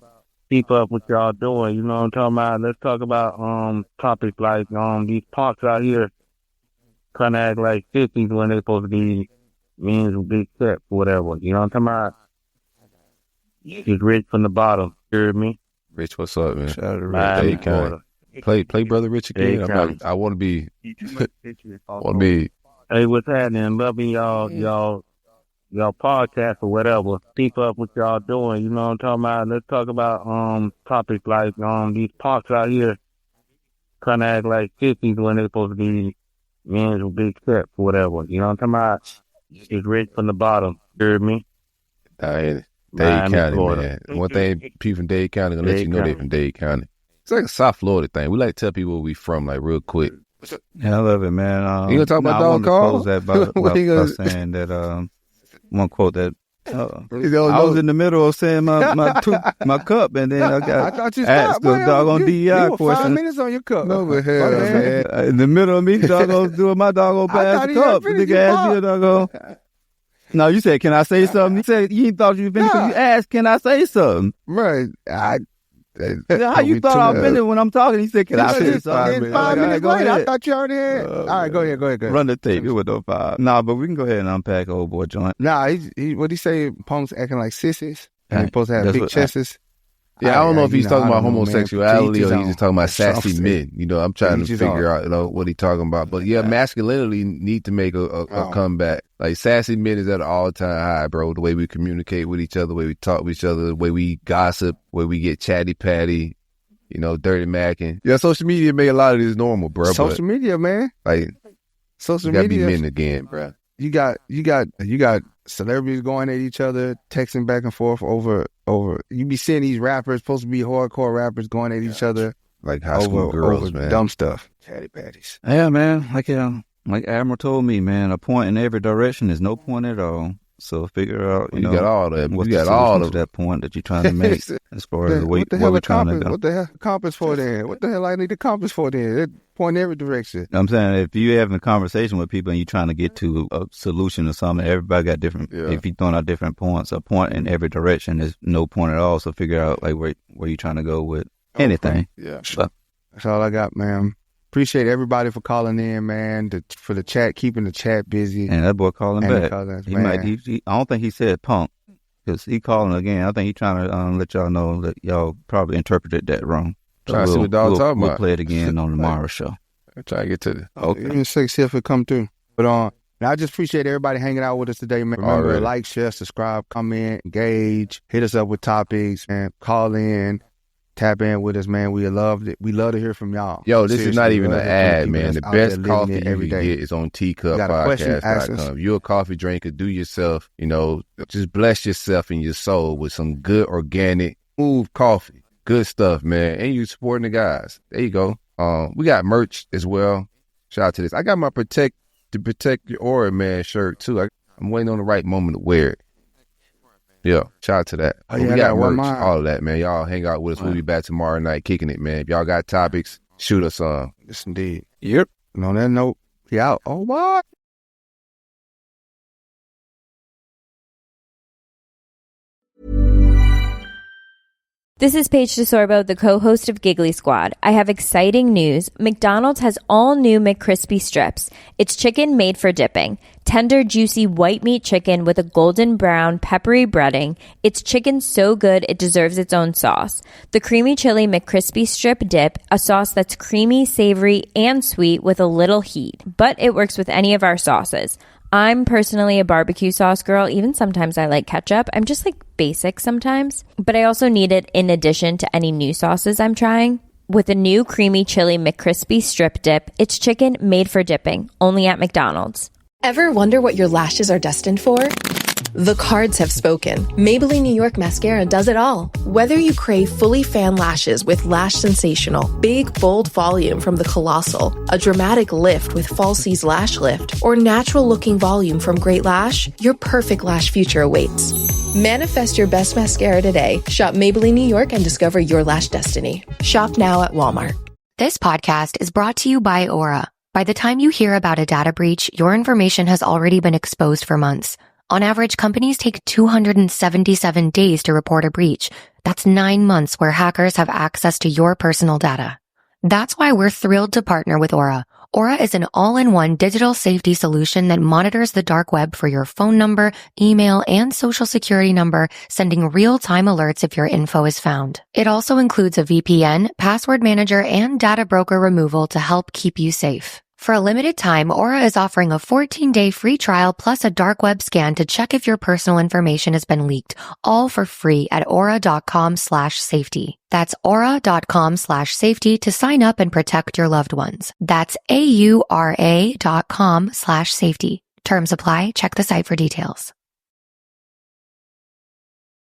Keep up what y'all doing. You know what I'm talking about? Let's talk about topics like these punks out here trying to act like 50s when they're supposed to be means with big steps or whatever. You know what I'm talking about? He's rich from the bottom. You hear me? Rich, what's up, man? Shout out to Miami, Rich. Florida. Play Brother Rich again. I want to be. Hey, what's happening? Loving y'all podcast or whatever. Keep up what y'all doing. You know what I'm talking about? Let's talk about topics like these punks out here trying to act like 50s when they're supposed to be men with big steps or whatever. You know what I'm talking about? He's rich from the bottom. You hear me? Dade Miami, County, Florida. man. One thing, people from Dade County gonna let you know they from Dade County. It's like a South Florida thing. We like to tell people where we from, like real quick. Yeah, I love it, man. You gonna talk about Dog Carl? I Carl? wanted to close that by saying that one quote that I was in the middle of saying my cup, and then I got asked the doggone DEI question. 5 minutes on your cup. No, but hell, man. In the middle of me doggone doing my doggone pass the cup, the nigga asked me a doggone. No, you said, can I say something? You said you thought you finished. You asked, can I say something? Right. How you thought I finished when I'm talking? He said, can I say something? 5 minutes later, I thought you already had. All right, go ahead. Run the tape. It was no 5. Nah, but we can go ahead and unpack old boy joint. Nah, what he say? Punks acting like sissies, and they supposed to have big chests. Yeah, I don't know if he's talking about homosexuality or he's just talking about sassy men. You know, I'm trying to figure out, you know, what he's talking about. But yeah, masculinity need to make a comeback. Like sassy men is at an all-time high, bro. The way we communicate with each other, the way we talk with each other, the way we gossip, the way we get chatty-patty, you know, dirty macking. Yeah, social media made a lot of this normal, bro. Social media, man. Like, social media. You media. gotta be men again, bro. You got celebrities going at each other, texting back and forth over. You be seeing these rappers, supposed to be hardcore rappers, going at each other like high school girls, over man. Dumb stuff. Chatty patties. Yeah, man. Like Admiral told me, man, a point in every direction is no point at all. So figure out, you know, got all that. What's you got the all of that point that you're trying to make as far as the way we're trying to go. What the hell compass for then? What the hell I need the compass for then? It point in every direction. I'm saying if you're having a conversation with people and you're trying to get to a solution or something, everybody got different. Yeah. If you're throwing out different points, a point in every direction is no point at all. So figure out like where you're trying to go with anything. Yeah, so, that's all I got, man. Appreciate everybody for calling in, man. For the chat, keeping the chat busy. And that boy calling back. I don't think he said punk because he calling again. I think he's trying to let y'all know that y'all probably interpreted that wrong. So trying to see what dog talking about. We'll play it again on tomorrow's show. I'm trying to get to the okay. See if it come through. But I just appreciate everybody hanging out with us today, man. Remember, like, share, subscribe, comment, engage, hit us up with topics, and call in. Tap in with us, man. We love it. We love to hear from y'all. Yo, this is not even an ad, man. The best coffee you can get is on teacuppodcast.com. If you're a coffee drinker, do yourself, you know, just bless yourself and your soul with some good, organic, smooth coffee. Good stuff, man. And you supporting the guys. There you go. We got merch as well. Shout out to this. I got my Protect Your Aura, man, shirt, too. I'm waiting on the right moment to wear it. Yeah, shout out to that. Oh, yeah, we got merch, all of that, man. Y'all hang out with us. We'll be back tomorrow night kicking it, man. If y'all got topics, shoot us on. Yes, indeed. Yep. And on that note, we out. Oh, what? This is Paige DeSorbo, the co-host of Giggly Squad. I have exciting news. McDonald's has all new McCrispy strips. It's chicken made for dipping. Tender, juicy white meat chicken with a golden brown, peppery breading. It's chicken so good it deserves its own sauce. The creamy chili McCrispy strip dip, a sauce that's creamy, savory, and sweet with a little heat. But it works with any of our sauces. I'm personally a barbecue sauce girl. Even sometimes I like ketchup. I'm just like basic sometimes. But I also need it in addition to any new sauces I'm trying. With a new creamy chili McCrispy strip dip, it's chicken made for dipping, only at McDonald's. Ever wonder what your lashes are destined for? The cards have spoken. Maybelline New York Mascara does it all. Whether you crave fully fan lashes with Lash Sensational, big, bold volume from the Colossal, a dramatic lift with Falsies Lash Lift, or natural-looking volume from Great Lash, your perfect lash future awaits. Manifest your best mascara today. Shop Maybelline New York and discover your lash destiny. Shop now at Walmart. This podcast is brought to you by Aura. By the time you hear about a data breach, your information has already been exposed for months. On average, companies take 277 days to report a breach. That's 9 months where hackers have access to your personal data. That's why we're thrilled to partner with Aura. Aura is an all-in-one digital safety solution that monitors the dark web for your phone number, email, and social security number, sending real-time alerts if your info is found. It also includes a VPN, password manager, and data broker removal to help keep you safe. For a limited time, Aura is offering a 14-day free trial plus a dark web scan to check if your personal information has been leaked, all for free at aura.com/safety. That's aura.com/safety to sign up and protect your loved ones. That's AURA.com/safety. Terms apply. Check the site for details.